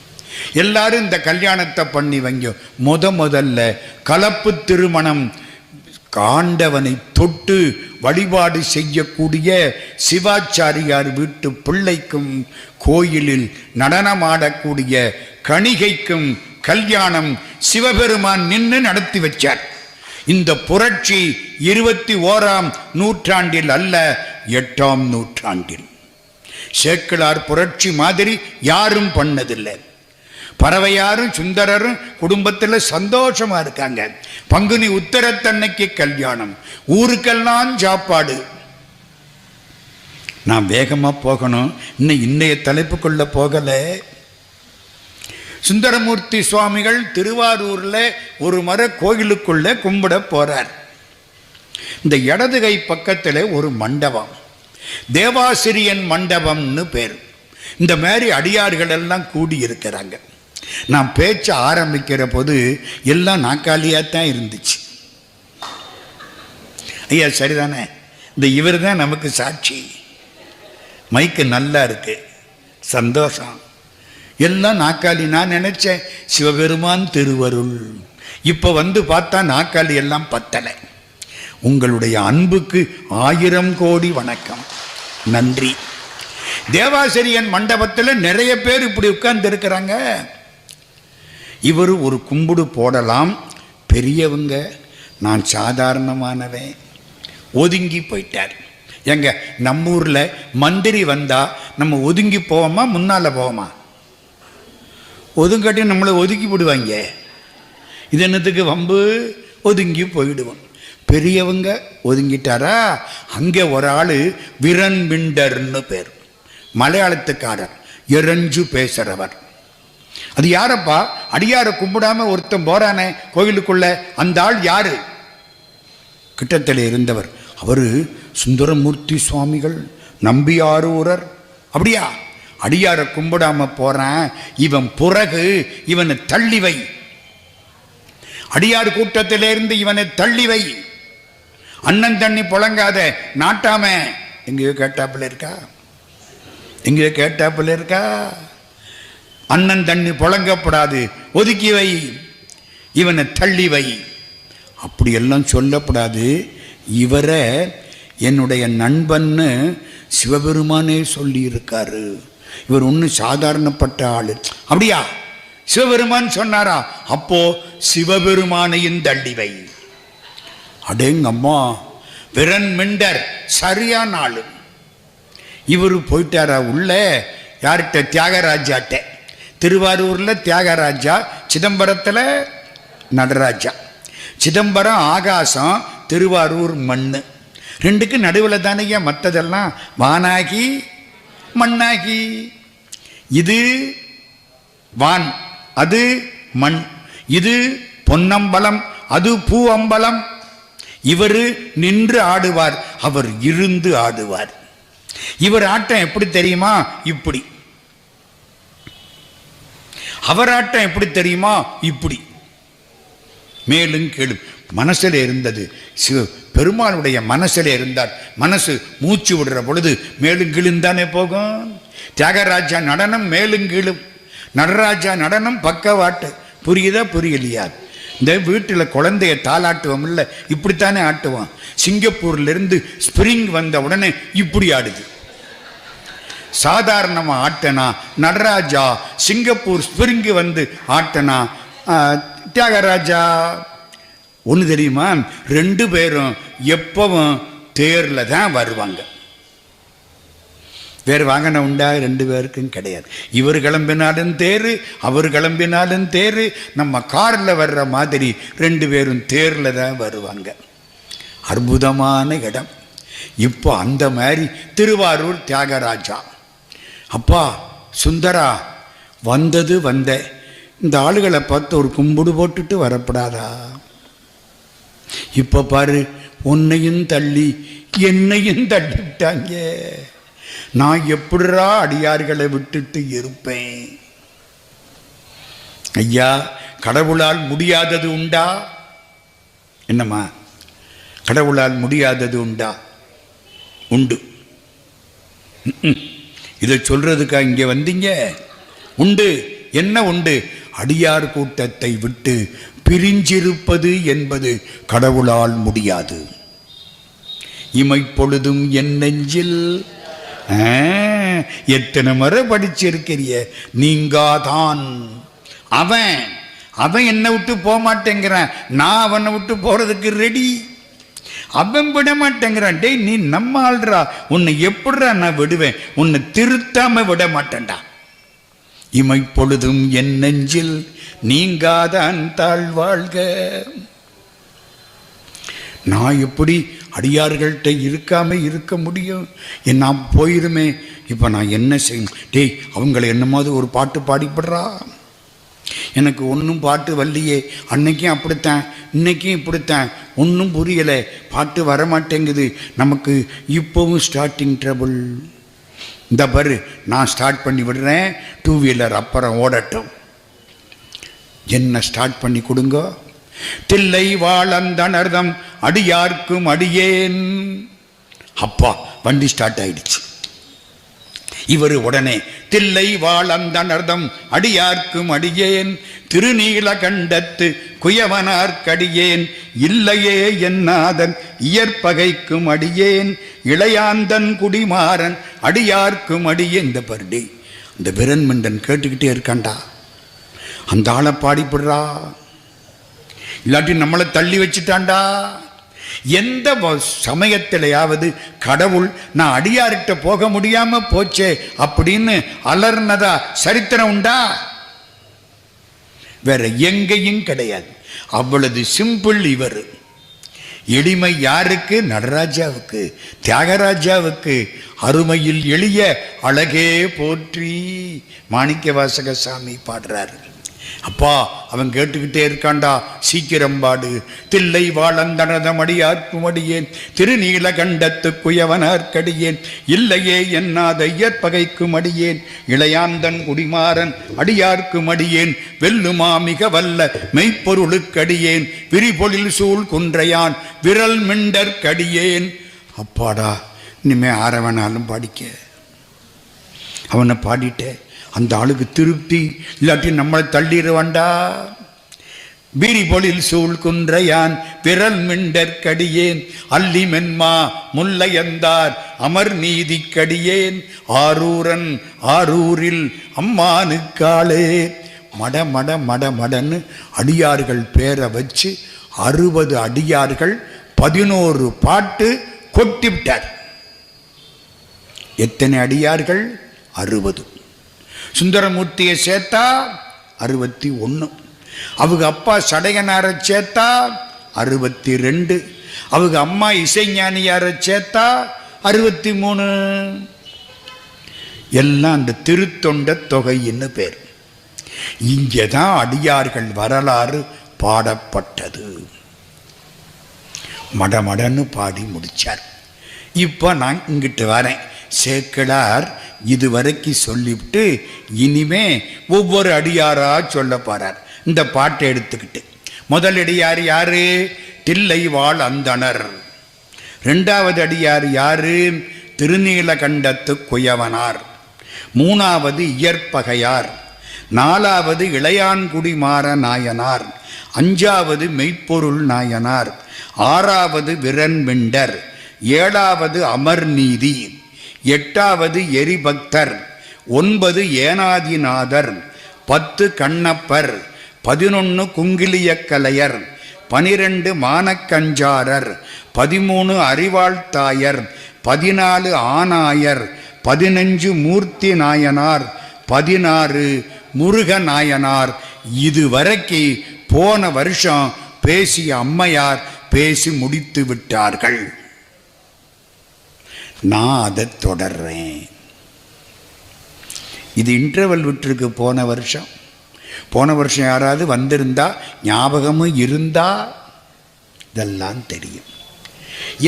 எல்லாரும் இந்த கல்யாணத்தை பண்ணி வைங்க. முதல்ல கலப்பு திருமணம். காண்டவனை தொட்டு வழிபாடு செய்யக்கூடிய சிவாச்சாரியார் வீட்டு பிள்ளைக்கும் கோயிலில் நடனமாடக்கூடிய கணிகைக்கும் கல்யாணம் சிவபெருமான் நின்று நடத்தி வச்சார். இந்த புரட்சி 21ஆம் நூற்றாண்டில் அல்ல, 8ஆம் நூற்றாண்டில். சேக்கிழார் புரட்சி மாதிரி யாரும் பண்ணதில்லை. பறவையாரும் சுந்தரரும் குடும்பத்தில் சந்தோஷமா இருக்காங்க. பங்குனி உத்தரத்தன்னைக்கு கல்யாணம், ஊருக்கெல்லாம் சாப்பாடு. நான் வேகமா போகணும், இன்னைய தலைப்புக்குள்ள போகல. சுந்தரமூர்த்தி சுவாமிகள் திருவாரூர்ல ஒரு மர கோயிலுக்குள்ள கும்பிட போறார். இந்த இடது கை பக்கத்தில் ஒரு மண்டபம், தேவாசிரியன் மண்டபம்னு பேர். இந்த மாதிரி அடியார்கள் எல்லாம் கூடி இருக்கிறாங்க. நான் பேச்ச ஆரம்பிக்கிற போது எல்லாம் நாக்காளியாத்தான் இருந்துச்சு. ஐயா சரிதானே? இந்த இவர் தான் நமக்கு சாட்சி. மைக்கு நல்லா இருக்கு, சந்தோஷம். எல்லாம் நாக்காளி. நான் நினைச்சேன் சிவபெருமான் திருவருள். இப்ப வந்து பார்த்தா நாக்காளி எல்லாம் பத்தலை. உங்களுடைய அன்புக்கு 1000 கோடி வணக்கம், நன்றி. தேவாசிரியன் மண்டபத்தில் நிறைய பேர் இப்படி உட்கார்ந்து இருக்கிறாங்க. இவர் ஒரு கும்பிடு போடலாம், பெரியவங்க. நான் சாதாரணமானவன், ஒதுங்கி போயிட்டார். எங்க நம்ம ஊர்ல மந்திரி வந்தா நம்ம ஒதுங்கி போவோமா முன்னால போவோமா? ஒதுங்காட்டி நம்மளை ஒதுக்கி விடுவாங்க. இது என்னத்துக்கு வம்பு? ஒதுங்கி போயிடுவோம். பெரியவங்க ஒதுங்கிட்டாரா? அங்கே ஒரு ஆள் விரன்பிண்டர்னு பேர், மலையாளத்துக்காரர், எரஞ்சு பேசுறவர். அது யாரப்பா? அடியார கும்பிடாம ஒருத்தன் போறானே கோயிலுக்குள்ள, அந்த ஆள் யாரு? கிட்டத்தில் இருந்தவர். அவரு சுந்தரமூர்த்தி சுவாமிகள், நம்பியாரூரர். அப்படியா? அடியார கும்பிடாம போறான் இவன், பிறகு இவனை தள்ளி வை, அடியார் கூட்டத்திலிருந்து இவனை தள்ளி வை, அண்ணன் தண்ணி புழங்காத, நாட்டாம. எங்கேயோ கேட்டாப்புல இருக்கா? எங்கேயோ கேட்டாப்புல இருக்கா? அண்ணன் தண்ணி புழங்கப்படாது, ஒதுக்கி வை, இவனை தள்ளி வை. அப்படியெல்லாம் சொல்லப்படாது. இவரை என்னுடைய நண்பன்னு சிவபெருமானே சொல்லி இருக்காரு. இவர் ஒன்றும் சாதாரணப்பட்ட ஆளு. அப்படியா? சிவபெருமான் சொன்னாரா? அப்போ சிவபெருமானையும் தள்ளி வை. அடேங்கம்மா, விரன்மிண்டர் சரியான ஆளு. இவரு போயிட்டாரா உள்ள? யார்கிட்ட? தியாகராஜாட்ட. திருவாரூர்ல தியாகராஜா, சிதம்பரத்தில் நடராஜா. சிதம்பரம் ஆகாசம், திருவாரூர் மண்ணு. ரெண்டுக்கு நடுவில் தானேயா மற்றதெல்லாம் வானாகி மண்ணாகி. இது வான், அது மண். இது பொன்னம்பலம், அது பூ அம்பலம். இவர் நின்று ஆடுவார், அவர் இருந்து ஆடுவார். இவர் ஆட்டம் எப்படி தெரியுமா? இப்படி. அவர் ஆட்டம் எப்படி தெரியுமா? இப்படி. மேலும் கீழும் மனசில் இருந்தது. பெருமாளுடைய மனசில் இருந்தார். மனசு மூச்சு விடுற பொழுது மேலும் கீழும் தானே போகும். தியாகராஜா நடனம் மேலும் கீழும், நடராஜா நடனம் பக்கவாட்டு. புரியுதா புரியலையா? இந்த வீட்டில் குழந்தைய தாளாட்டுவோம் இல்லை, இப்படித்தானே ஆட்டுவோம். சிங்கப்பூர்லேருந்து ஸ்பிரிங் வந்த உடனே இப்படி ஆடுது. சாதாரணமாக ஆட்டனா நடராஜா, சிங்கப்பூர் ஸ்பிரிங்கு வந்து ஆட்டனா தியாகராஜா. ஒன்று தெரியுமா? ரெண்டு பேரும் எப்பவும் தேரில் தான் வருவாங்க. வேறு வாகனம் உண்டா? ரெண்டு பேருக்கும் கிடையாது. இவர் கிளம்பினாலும் தேர், அவர் கிளம்பினாலும் தேர். நம்ம காரில் வர்ற மாதிரி ரெண்டு பேரும் தேரில் தான் வருவாங்க. அற்புதமான இடம். இப்போ அந்த மாதிரி திருவாரூர் தியாகராஜா. அப்பா சுந்தரா, வந்தது வந்த இந்த ஆளுகளை பார்த்து ஒரு கும்பிடு போட்டுட்டு வரப்படாதா? இப்போ பாரு, உன்னையும் தள்ளி என்னையும் தள்ளிவிட்டாங்க. நான் எப்படிரா அடியார்களை விட்டுட்டு இருப்பேன்? ஐயா, கடவுளால் முடியாதது உண்டா? என்னம்மா, கடவுளால் முடியாதது உண்டா? உண்டு. இதை சொல்றதுக்கா இங்கே வந்தீங்க? உண்டு. என்ன உண்டு? அடியார் கூட்டத்தை விட்டு பிரிஞ்சிருப்பது என்பது கடவுளால் முடியாது. இமைப்பொழுதும் என் நெஞ்சில். எத்தனை முறை படிச்சிருக்கிறிய? நீங்காதான். அவன் அவன் என்னை விட்டு போக மாட்டேங்கிறான், நான் அவனை விட்டு போறதுக்கு ரெடி. அவன் விட மாட்டேங்கிறான். டேய், நீ நம்ம ஆள்றா, உன்னை எப்படிரா நான் விடுவேன்? உன்னை திருத்தாம விட மாட்டேன்டா. இமைப்பொழுதும் என் நெஞ்சில் நீங்காதான் தாழ்வாழ்க. நான் எப்படி அடியார்கள்ட்ட இருக்காம இருக்க முடியும்? நான் போயிருமே. இப்போ நான் என்ன செய்யணும்? டேய், அவங்கள என்னமாவது ஒரு பாட்டு பாடிப்படுறா. எனக்கு ஒன்றும் பாட்டு வரலையே. அன்னைக்கும் அப்படித்தான், இன்னைக்கும் இப்படித்தான். ஒன்றும் புரியலை, பாட்டு வரமாட்டேங்குது. நமக்கு இப்போவும் ஸ்டார்டிங் ட்ரபிள். இந்த பாரு, நான் ஸ்டார்ட் பண்ணி விடுறேன், டூ வீலர் அப்புறம் ஓடட்டும். என்ன ஸ்டார்ட் பண்ணி கொடுங்க. தில்லை வாழந்தனர்தம் அடியார்க்கும் அடியேன். அப்பா, வண்டி ஸ்டார்ட் ஆயிடுச்சு. இவர் உடனே தில்லை வாழந்தனர்தம் அடியார்க்கும் அடியேன், திருநீலகண்டத்து குயவனார்க்கடியேன், இல்லையே என்னாதன் இயற்பகைக்கும் அடியேன், இளையாந்தன் குடிமாறன் அடியார்க்கும் அடியேன். இந்த பர்டி இந்த பிரன்மண்டன் கேட்டுக்கிட்டே இருக்காண்டா. அந்த ஆளை பாடிப்படுறா, இல்லாட்டி நம்மளை தள்ளி வச்சுட்டாண்டா. எந்த சமயத்திலேயாவது கடவுள் நான் அடியார்கிட்ட போக முடியாம போச்சே அப்படின்னு அலர்னதா சரித்திரம் உண்டா? வேற எங்கேயும் கிடையாது. அவ்வளவு சிம்பிள். இவர் எளிமை யாருக்கு? நடராஜாவுக்கு, தியாகராஜாவுக்கு. அருமையில் எளிய அழகே போற்றி மாணிக்க வாசக சாமி பாடுறாரு. அப்பா, அவன் கேட்டுக்கிட்டே இருக்காண்டா, சீக்கிரம் பாடு. தில்லை வாழந்தனதம் அடியார்க்கும் அடியேன், திருநீலகண்டத்து குயவனார்க்கடியேன், இல்லையே என்னாத இயற்பகைக்கும் அடியேன், இளையாந்தன் குடிமாறன் அடியார்க்கும் அடியேன், வெல்லுமா மிக வல்ல மெய்ப்பொருளுக்கடியேன், விரிபொழில் சூழ் குன்றையான் விரல் மிண்டற்கடியேன். அப்பாடா, இனிமே ஆரவனாலும் பாடிக்க. அவனை பாடிட்டேன். அந்த ஆளுக்கு திருப்தி, இல்லாட்டி நம்மளை தள்ளிடுவாண்டா. விரிபொழில் சூழ் குன்றையான் விரல் மிண்டற்கடியேன், அல்லி மென்மா முல்லையந்தார் அமர் நீதிக்கடியேன், ஆரூரன் ஆரூரில் அம்மானுக்காளே. மட மட மட மடன்னு அடியார்கள் பேரை வச்சு 60 அடியார்கள் 11 பாட்டு கொட்டிவிட்டார். எத்தனை அடியார்கள்? 60. சுந்தரமூர்த்தியை சேர்த்தா 61. அவங்க அப்பா சடையனாரை சேர்த்தா 62. அவங்க அம்மா இசைஞானியாரை சேர்த்தா 63. எல்லாம் அந்த திருத்தொண்ட தொகைன்னு பேர். இங்கேதான் அடியார்கள் வரலாறு பாடப்பட்டது. மடமடன்னு பாடி முடிச்சார். இப்போ நான் இங்கிட்டு வரேன். சேக்கிழார் இதுவரைக்கும் சொல்லிவிட்டு இனிமே ஒவ்வொரு அடியாரா சொல்ல போறார். இந்த பாட்டை எடுத்துக்கிட்டு முதல் அடியார் யாரு? தில்லைவாழ் அந்தணர். இரண்டாவது அடியார் யாரு? திருநீலகண்டத்து குயவனார். மூணாவது இயற்பகையார். நாலாவது இளையான்குடி மாற நாயனார். அஞ்சாவது மெய்ப்பொருள் நாயனார். ஆறாவது விரண்வெண்டர். ஏழாவது அமர்நீதி. எட்டாவது எரிபக்தர். 9 ஏனாதிநாதர். 10 கண்ணப்பர். 11 குங்கிலியக்கலையர். 12 மானக்கஞ்சாரர். 13 அறிவாழ்த்தாயர். 14 ஆனாயர். 15 மூர்த்தி நாயனார். 16 முருக நாயனார். இதுவரைக்கு போன வருஷம் பேசிய அம்மையார் பேசி முடித்து விட்டார்கள். நான் அதை தொடர்றேன். இது இன்டர்வல் விட்டுருக்கு. போன வருஷம் யாராவது வந்திருந்தா ஞாபகமும் இருந்தா இதெல்லாம் தெரியும்.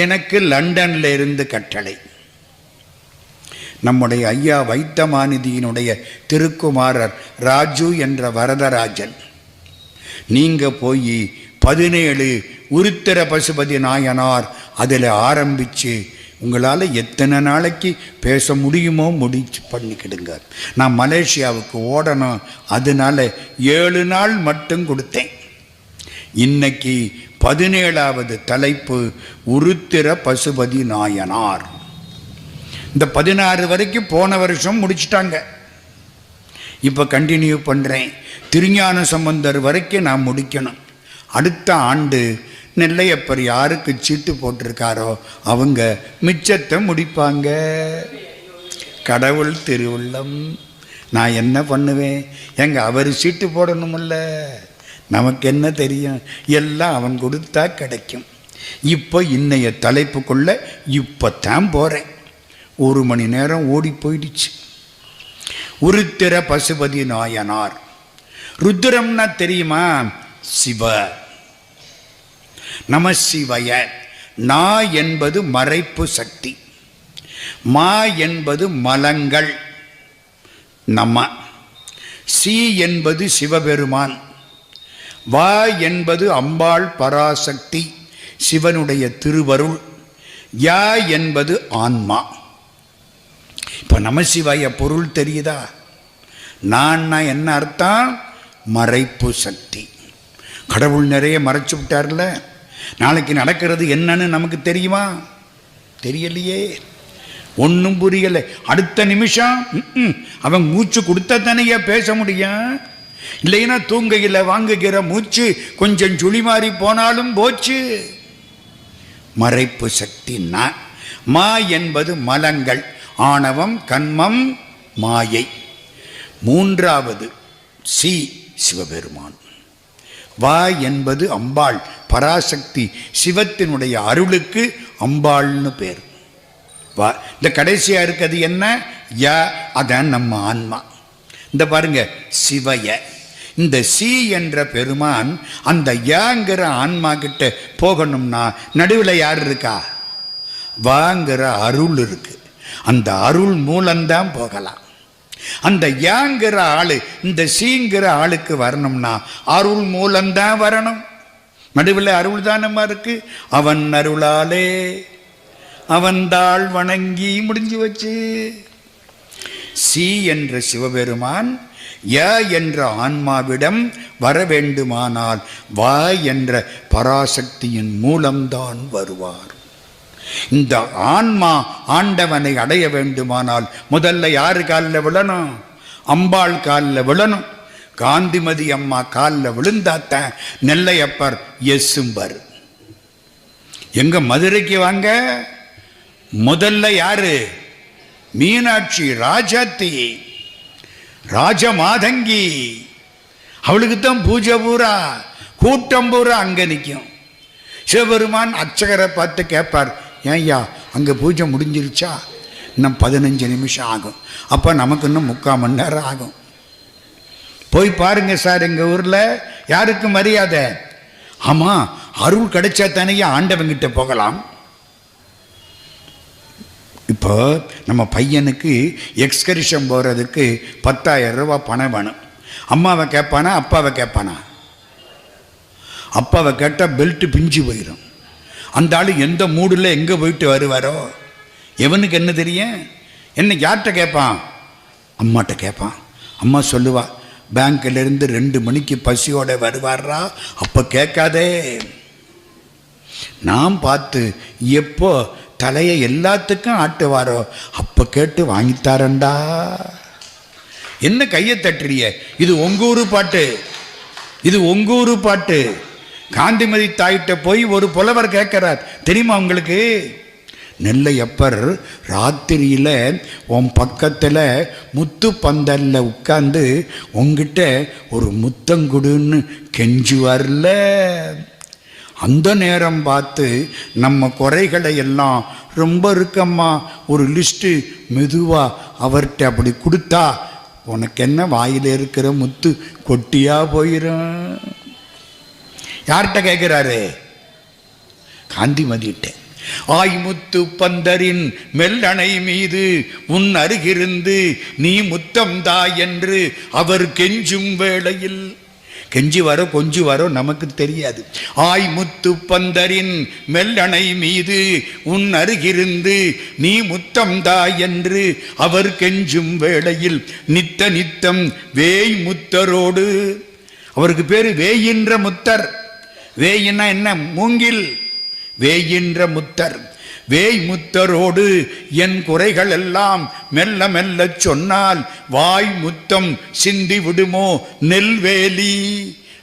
எனக்கு லண்டன்ல இருந்து கட்டளை. நம்முடைய ஐயா வைத்தமாநிதியினுடைய திருக்குமாரர் ராஜு என்ற வரதராஜன், நீங்க போய் 17 உருத்திர பசுபதி நாயனார் அதில் ஆரம்பிச்சு உங்களால் எத்தனை நாளைக்கு பேச முடியுமோ முடிச்சு பண்ணிக்கிடுங்க. நான் மலேசியாவுக்கு ஓடணும், அதனால 7 நாள் மட்டும் கொடுத்தேன். இன்னைக்கு 17வது தலைப்பு உருத்திர பசுபதி நாயனார். இந்த 16 வரைக்கும் போன வருஷம் முடிச்சிட்டாங்க. இப்போ கண்டினியூ பண்ணுறேன். திருஞான சம்பந்தர் வரைக்கும் நான் முடிக்கணும். அடுத்த ஆண்டு நெல்லையப்பர் யாருக்கு சீட்டு போட்டிருக்காரோ அவங்க மிச்சத்தை முடிப்பாங்க. கடவுள் திருவுள்ளம். நான் என்ன பண்ணுவேன்? அவர் சீட்டு போடணுமில்ல, நமக்கு என்ன தெரியும்? எல்லாம் அவன் கொடுத்தா கிடைக்கும். இப்போ இன்னைய தலைப்புக்குள்ள இப்போத்தான் போகிறேன். 1 மணி நேரம் ஓடி போயிடுச்சு. உருத்திர பசுபதி நாயனார். ருத்ரம்னா தெரியுமா? சிவ. நம சிவய. நா என்பது மறைப்பு சக்தி. மா என்பது மலங்கள். நம. சி என்பது சிவபெருமான். வா என்பது அம்பாள் பராசக்தி, சிவனுடைய திருவருள். யா என்பது ஆன்மா. இப்போ நமசிவாய பொருள் தெரியுதா? நான் என்ன அர்த்தம்? மறைப்பு சக்தி. கடவுள் நிறைய மறைச்சு விட்டார்ல. நாளைக்கு நடக்கிறது என்னன்னு நமக்கு தெரியுமா? தெரியலையே, ஒன்றும் புரியலை. அடுத்த நிமிஷம் அவன் மூச்சு கொடுத்தா தானே பேச முடியும். இல்லைன்னா தூங்கையில் வாங்குகிற மூச்சு கொஞ்சம் சுழி மாறி போனாலும் போச்சு. மறைப்பு சக்தி. மா என்பது மலங்கள், ஆணவம், கண்மம், மாயை. மூன்றாவது சி சிவபெருமான். வா என்பது அம்பாள் பராசக்தி, சிவத்தினுடைய அருளுக்கு அம்பாள்னு பேர். வா. இந்த கடைசியா இருக்கிறது என்ன? யா. அதான் நம்ம ஆன்மா. இந்த பாருங்க, சிவய. இந்த சி என்ற பெருமான் அந்த யாங்கிற ஆன்மா கிட்ட போகணும்னா நடுவில் யார் இருக்கா? வாங்கிற அருள் இருக்கு. அந்த அருள் மூலம்தான் போகலாம். அந்த யாங்கிற ஆளு இந்த சீங்கிற ஆளுக்கு வரணும்னா அருள் மூலம்தான் வரணும். நடுவில் அருள் தானமா இருக்கு. அவன் அருளாலே அவன் தாள் வணங்கி முடிஞ்சு வச்சு. சி என்ற சிவபெருமான் ய என்ற ஆன்மாவிடம் வர வேண்டுமானால் வா என்ற பராசக்தியின் மூலம்தான் வருவார். இந்த ஆன்மா ஆண்டவனை அடைய வேண்டுமானால் முதல்ல யாரு காலில் விழணும்? அம்பாள் காலில் விழணும். காந்திமதி அம்மா காலில் விழுந்தாத்தான் நெல்லையப்பர் எசும்பர். எங்க மதுரைக்கு வாங்க. முதல்ல யாரு? மீனாட்சி ராஜாத்தி, ராஜமாதங்கி. அவளுக்கு தான் பூஜை பூரா, கூட்டம் பூரா அங்க நிற்கும். சிவபெருமான் அர்ச்சகரை பார்த்து கேட்பார், ஏய்யா அங்கே பூஜை முடிஞ்சிருச்சா? இன்னும் 15 நிமிஷம் ஆகும். அப்போ நமக்கு இன்னும் 3/4 மணி நேரம் ஆகும். போய் பாருங்க சார், எங்கள் ஊரில் யாருக்கு மரியாதை? ஆமாம், அருள் கிடைச்சா தானே ஆண்டவங்கிட்ட போகலாம். இப்போ நம்ம பையனுக்கு எக்ஸ்கர்ஷன் போகிறதுக்கு 10,000 ரூபா பணம் வேணும். அம்மாவை கேட்பானா அப்பாவை கேட்பானா? அப்பாவை கேட்டால் பெல்ட்டு பிஞ்சு போயிடும். அந்த ஆள் எந்த மூடில் எங்கே போயிட்டு வருவாரோ எவனுக்கு என்ன தெரியும்? என்ன யார்கிட்ட கேட்பான்? அம்மாட்ட கேட்பான். அம்மா சொல்லுவா, பேங்க்லேருந்து 2 மணிக்கு பசியோட வருவாரா, அப்போ கேட்காதே. நான் பார்த்து எப்போ தலையை எல்லாத்துக்கும் ஆட்டுவாரோ அப்போ கேட்டு வாங்கித்தாரண்டா. என்ன கையை தட்டுறிய? இது உங்க ஊரு பாட்டு, இது உங்க ஊரு பாட்டு. காந்திமதி தாயிட்ட போய் ஒரு புலவர் கேட்கிறார், தெரியுமா உங்களுக்கு? நெல்லையப்பர் ராத்திரியில் உன் பக்கத்தில் முத்து பந்தல்ல உட்கார்ந்து உங்ககிட்ட ஒரு முத்தங்குடுன்னு கெஞ்சுவார்ல. அந்த நேரம் பார்த்து நம்ம குறைகளை எல்லாம் ரொம்ப இருக்கம்மா, ஒரு லிஸ்ட்டு மெதுவாக அவர்கிட்ட அப்படி கொடுத்தா உனக்கு என்ன வாயில் இருக்கிற முத்து கொட்டியா போயிடும். யார்கிட்ட கேட்கிறாரு? காந்திமதியிட்ட. ஆய்முத்து பந்தரின் மெல்லணை மீது உன் அருகிருந்து நீ முத்தம் தா என்று அவர் கெஞ்சும் வேளையில், கெஞ்சி வர கொஞ்சு வர நமக்கு தெரியாது. ஆய்முத்து பந்தரின் மெல்லணை மீது உன் அருகிருந்து நீ முத்தம் தா என்று அவர் கெஞ்சும் வேளையில் நித்த நித்தம் வேய் முத்தரோடு, அவருக்கு பேரு வேயின்ற முத்தர். வேயின்னா என்ன? மூங்கில். வேயின்ற முத்தர், வேய் முத்தரோடு என் குறைகள் எல்லாம் மெல்ல மெல்ல சொன்னால் வாய் முத்தம் சிந்தி விடுமோ நெல்வேலி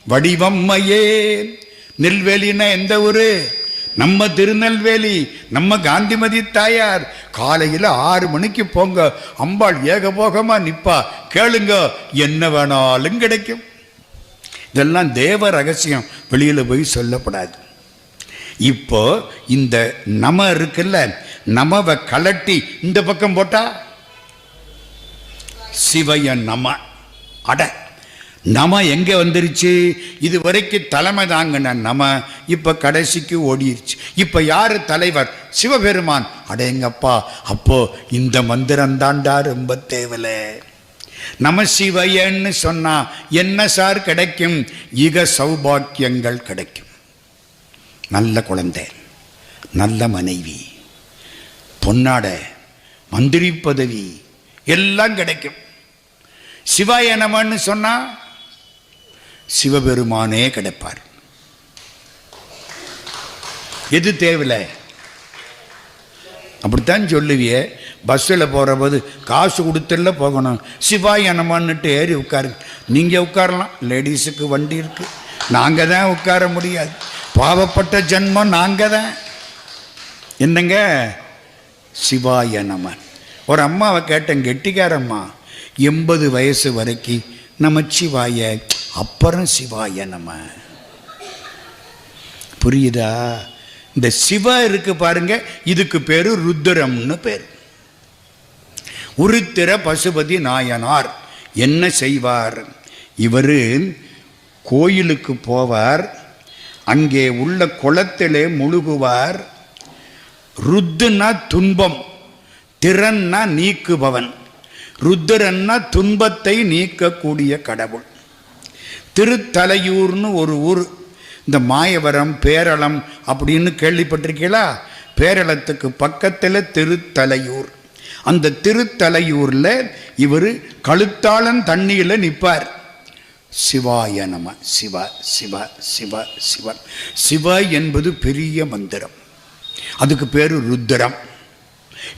வடிவம்மையே. நெல்வேலின்னா எந்த ஊரு? நம்ம திருநெல்வேலி, நம்ம காந்திமதி தாயார். காலையில் 6 மணிக்கு போங்க, அம்பாள் ஏகபோகமா நிப்பா, கேளுங்க, என்ன வேணாலும் கிடைக்கும். இதெல்லாம் தேவ ரகசியம், வெளியில் போய் சொல்லப்படாது. இப்போ இந்த நம இருக்குல்ல, நமவை கலட்டி இந்த பக்கம் போட்டா சிவய நம. அட, நம எங்க வந்துருச்சு? இது வரைக்கும் தலைமை தாங்கின நம இப்ப கடைசிக்கு ஓடிருச்சு. இப்ப யாரு தலைவர்? சிவபெருமான். அடேங்கப்பா, அப்போ இந்த மந்திரம் தாண்டா ரொம்ப தேவல. நம சிவயன்னு சொன்னா என்ன சார் கிடைக்கும்? ஈக சௌபாக்கியங்கள் கிடைக்கும். நல்ல குழந்தை, நல்ல மனைவி, பொன்னாடை, மந்திரி பதவி எல்லாம் கிடைக்கும். சிவாய நமன்னு சொன்னா சிவபெருமானே கிடைப்பார். எது தேவையில்லை? அப்படித்தான் சொல்லுவிய. பஸ்ஸில் போகிற போது காசு கொடுத்துல போகணும், சிவாய நமன்னுட்டு ஏறி உட்காருங்க. நீங்கள் உட்காரலாம், லேடிஸுக்கு வண்டி இருக்கு, நாங்கள் தான் உட்கார முடியாது. பாவப்பட்ட ஜென்மம் நாங்கள் தான். என்னங்க சிவாய நம. ஒரு அம்மாவை கேட்டேன், கெட்டிக்காரம்மா, 80 வயசு வரைக்கும் நமச்சிவாய, அப்புறம் சிவாய நம. புரியுதா? இந்த சிவ இருக்கு பாருங்க, இதுக்கு பேரு ருத்ரம்னு பேர். உருத்திர பசுபதி நாயனார் என்ன செய்வார்? இவர் கோயிலுக்கு போவார், அங்கே உள்ள குளத்திலே முழுகுவார். ருத்துனா துன்பம், திறன்னா நீக்குபவன். ருத்ரன்னா துன்பத்தை நீக்கக்கூடிய கடவுள். திருத்தலையூர்னு ஒரு ஊர், இந்த மாயவரம் பேரளம் அப்படின்னு கேள்விப்பட்டிருக்கீங்களா? பேரளத்துக்கு பக்கத்தில் திருத்தலையூர். அந்த திருத்தலையூரில் இவர் கழுத்தாளன் தண்ணியில் நிற்பார். சிவாய நம. சிவ சிவ சிவ சிவ. சிவ என்பது பெரிய மந்திரம், அதுக்கு பேரு ருத்ரம்.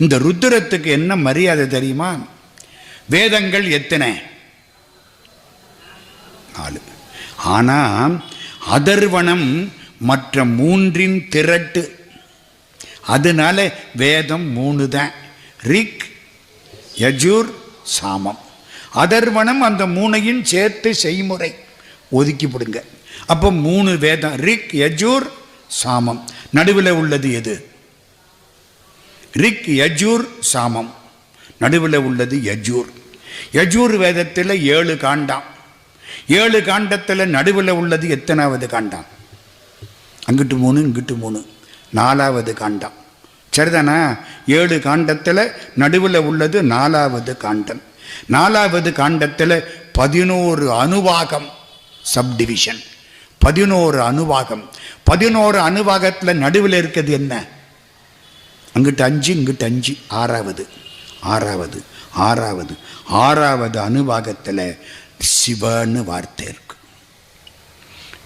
இந்த ருத்ரத்துக்கு என்ன மரியாதை தெரியுமா? வேதங்கள் எத்தனை? 4. ஆனால் அதர்வனம் மற்ற 3இன் திரட்டு. அதனால வேதம் 3 தான். ரிக், யஜுர், சாமம். அதர்வனம் அந்த 3ஐயும் சேர்த்து செய்முறை ஒதுக்கி போடுங்க. அப்போ 3 வேதம், ரிக், யஜுர், சாமம். நடுவில் உள்ளது எது? ரிக், யஜூர், சாமம். நடுவில் உள்ளது யஜூர். யஜூர் வேதத்தில் 7 காண்டம். 7 காண்டத்தில் நடுவில் உள்ளது எத்தனாவது காண்டம்? அங்கிட்டு 3 இங்கிட்டு 3, 4வது காண்டம். சரிதானா? 7 காண்டத்தில் நடுவில் உள்ளது 4வது காண்டம். 4வது காண்டத்தில் 11 அணுவாகம், சப்டிவிஷன். 11 அணுவாகம். 11 அணுவாகத்தில் நடுவில் இருக்கிறது என்ன? அங்கிட்டு 5 இங்கிட்டு 5, 6வது அணுவாகத்தில் சிவன்னு வார்த்தை இருக்கு.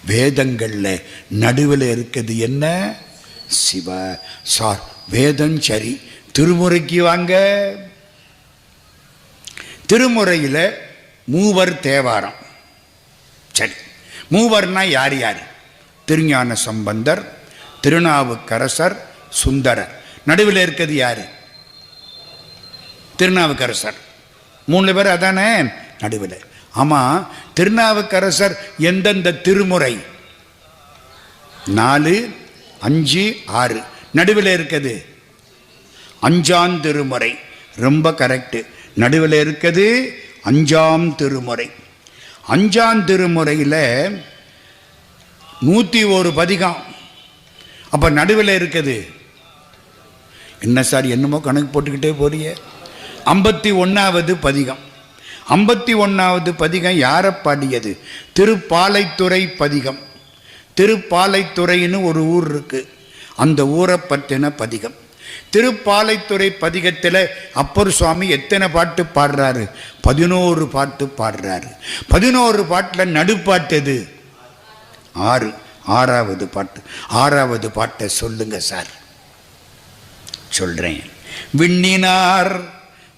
வேதங்களில் நடுவில் இருக்கிறது என்ன? சிவ. சார், வேதம் சரி. திருமுறைக்கு வாங்க. திருமுறையில் மூவர் தேவாரம். சரி, மூவர்னா யார் யார்? திருஞான சம்பந்தர், திருநாவுக்கரசர், சுந்தரர். நடுவில் இருக்கிறது யாரு? திருநாவுக்கரசர். 3 பேர் அதானே நடுவில். ஆமாம், திருநாவுக்கரசர் எந்தெந்த திருமுறை? 4, 5, 6. நடுவில் இருக்குது 5ஆம் திருமுறை. ரொம்ப கரெக்டு. நடுவில் இருக்குது 5ஆம் திருமுறை. 5ஆம் திருமுறையில் 101 பதிகம். அப்போ நடுவில் இருக்குது என்ன சார்? என்னமோ கணக்கு போட்டுக்கிட்டே போறிய. 51வது பதிகம். 51வது பதிகம் யாரை பாடியது? திருப்பாலைத்துறை பதிகம். திருப்பாலைத்துறைன்னு ஒரு ஊர் இருக்கு, அந்த ஊரை பற்றின பதிகம். திருப்பாலைத்துறை பதிகத்தில் அப்பர் சுவாமி எத்தனை பாட்டு பாடுறாரு? 11 பாட்டு பாடுறாரு. 11 பாட்டில் நடுப்பாட்டு 6. 6வது பாட்டு. 6வது பாட்டை சொல்லுங்க சார். சொல்றேன். விண்ணினார்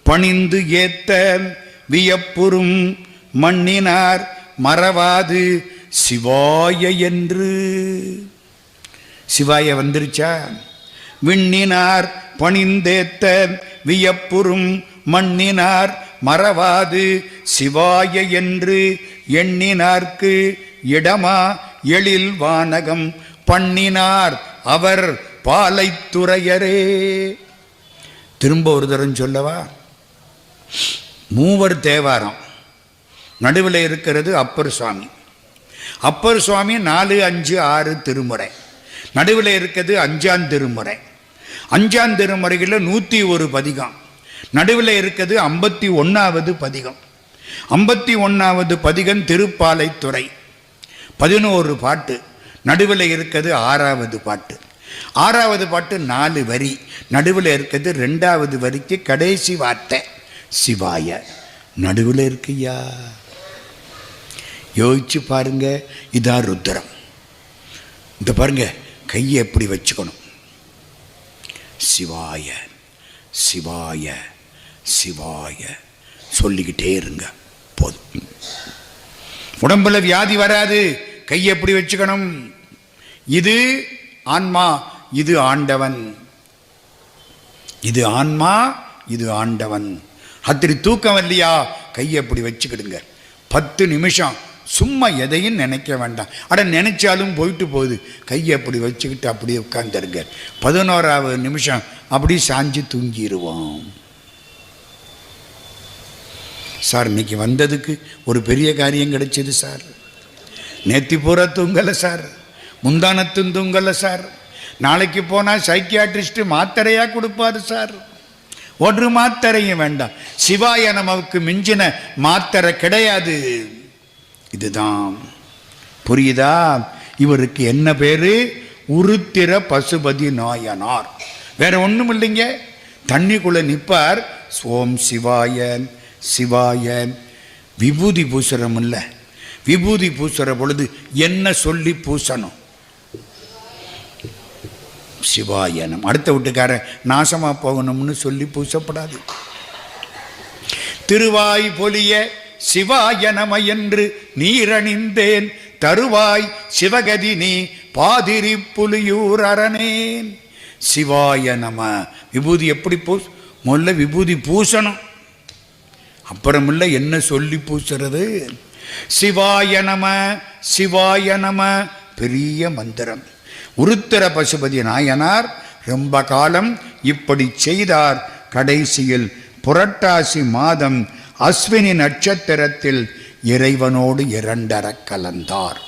பணிந்து ஏத்த வியப்புறும் மண்ணினார் மறவாது சிவாய என்று. சிவாய வந்துருச்சா? விண்ணினார் பணிந்தேத்த வியப்புறும் மண்ணினார் மறவாது சிவாய என்று எண்ணினார்க்கு இடமா எழில் வானகம் பண்ணினார் அவர் பாலைத்துறையரே. திரும்ப ஒரு தரம் சொல்லவா? மூவர் தேவாரம். நடுவில் இருக்கிறது அப்பர் சுவாமி. அப்பர் சுவாமி 4, 5, 6 திருமுறை. நடுவில் இருக்கிறது 5ஆம் திருமுறை. 5ஆம் திருமுறையில் 101 பதிகம். நடுவில் இருக்கிறது 51வது பதிகம். 51வது பதிகம் திருப்பாலைத்துறை. 11 பாட்டு. நடுவில் இருக்கிறது 6வது பாட்டு. 6வது பாட்டு 4 வரி. நடுவில் இருக்கிறது 2வது வரிக்கு கடைசி வார்த்தை சிவாய. நடுவில் இருக்குயா, யோசிச்சு பாருங்க. இதான் ருத்ரம். இந்த பாருங்க, கையை எப்படி வச்சுக்கணும்? சிவாய சிவாய சிவாய சொல்லிக்கிட்டே இருங்க, போதும். உடம்புல வியாதி வராது. கையை எப்படி வச்சுக்கணும்? இது ஆன்மா, இது ஆண்டவன். இது ஆன்மா, இது ஆண்டவன். அத்திரி தூக்கம் இல்லையா? கையை எப்படி வச்சுக்கிடுங்க. 10 நிமிஷம் சும்மா எதையும் நினைக்க வேண்டாம். அட நினைச்சாலும் போயிட்டு போகுது. கையை அப்படி வச்சுக்கிட்டு அப்படியே உட்கார்ந்துருங்க. 11வது நிமிஷம் அப்படி சாஞ்சு தூங்கிடுவோம். சார், இன்னைக்கு வந்ததுக்கு ஒரு பெரிய காரியம் கிடைச்சது சார். நேத்தி பூரா தூங்கலை சார், முந்தானத்தும் தூங்கலை சார். நாளைக்கு போனால் சைக்கியாட்ரிஸ்ட் மாத்திரையாக கொடுப்பாரு சார். ஒரு மாத்திரையும் வேண்டாம். சிவாய நமக்கு மிஞ்சின மாத்திரை கிடையாது. இதுதான், புரியுதா? இவருக்கு என்ன பேரு? உருத்திர பசுபதி நாயனார். வேற ஒன்றும் இல்லைங்க. தண்ணிக்குள்ள நிற்பார். ஓம் சிவாயன் சிவாயன். விபூதி பூசுறம் இல்லை. விபூதி பூசுற பொழுது என்ன சொல்லி பூசணும்? சிவாயனம். அடுத்த வீட்டுக்காரன் நாசமா போகணும்னு சொல்லி பூசப்படாது. திருவாய் பொலிய சிவாயனம என்று நீரணிந்தேன் தருவாய் சிவகதி நீ பாதிரி புலியூர் அரணேன். சிவாய நம. விபூதி எப்படி முதல்ல விபூதி பூசணும், அப்புறமில்ல என்ன சொல்லி பூசுறது? சிவாய நம சிவாய நம. பெரிய மந்திரம். உருத்திர பசுபதி நாயனார் ரொம்ப காலம் இப்படி செய்தார். கடைசியில் புரட்டாசி மாதம் அஸ்வினி நட்சத்திரத்தில் இறைவனோடு இரண்டர கலந்தார்.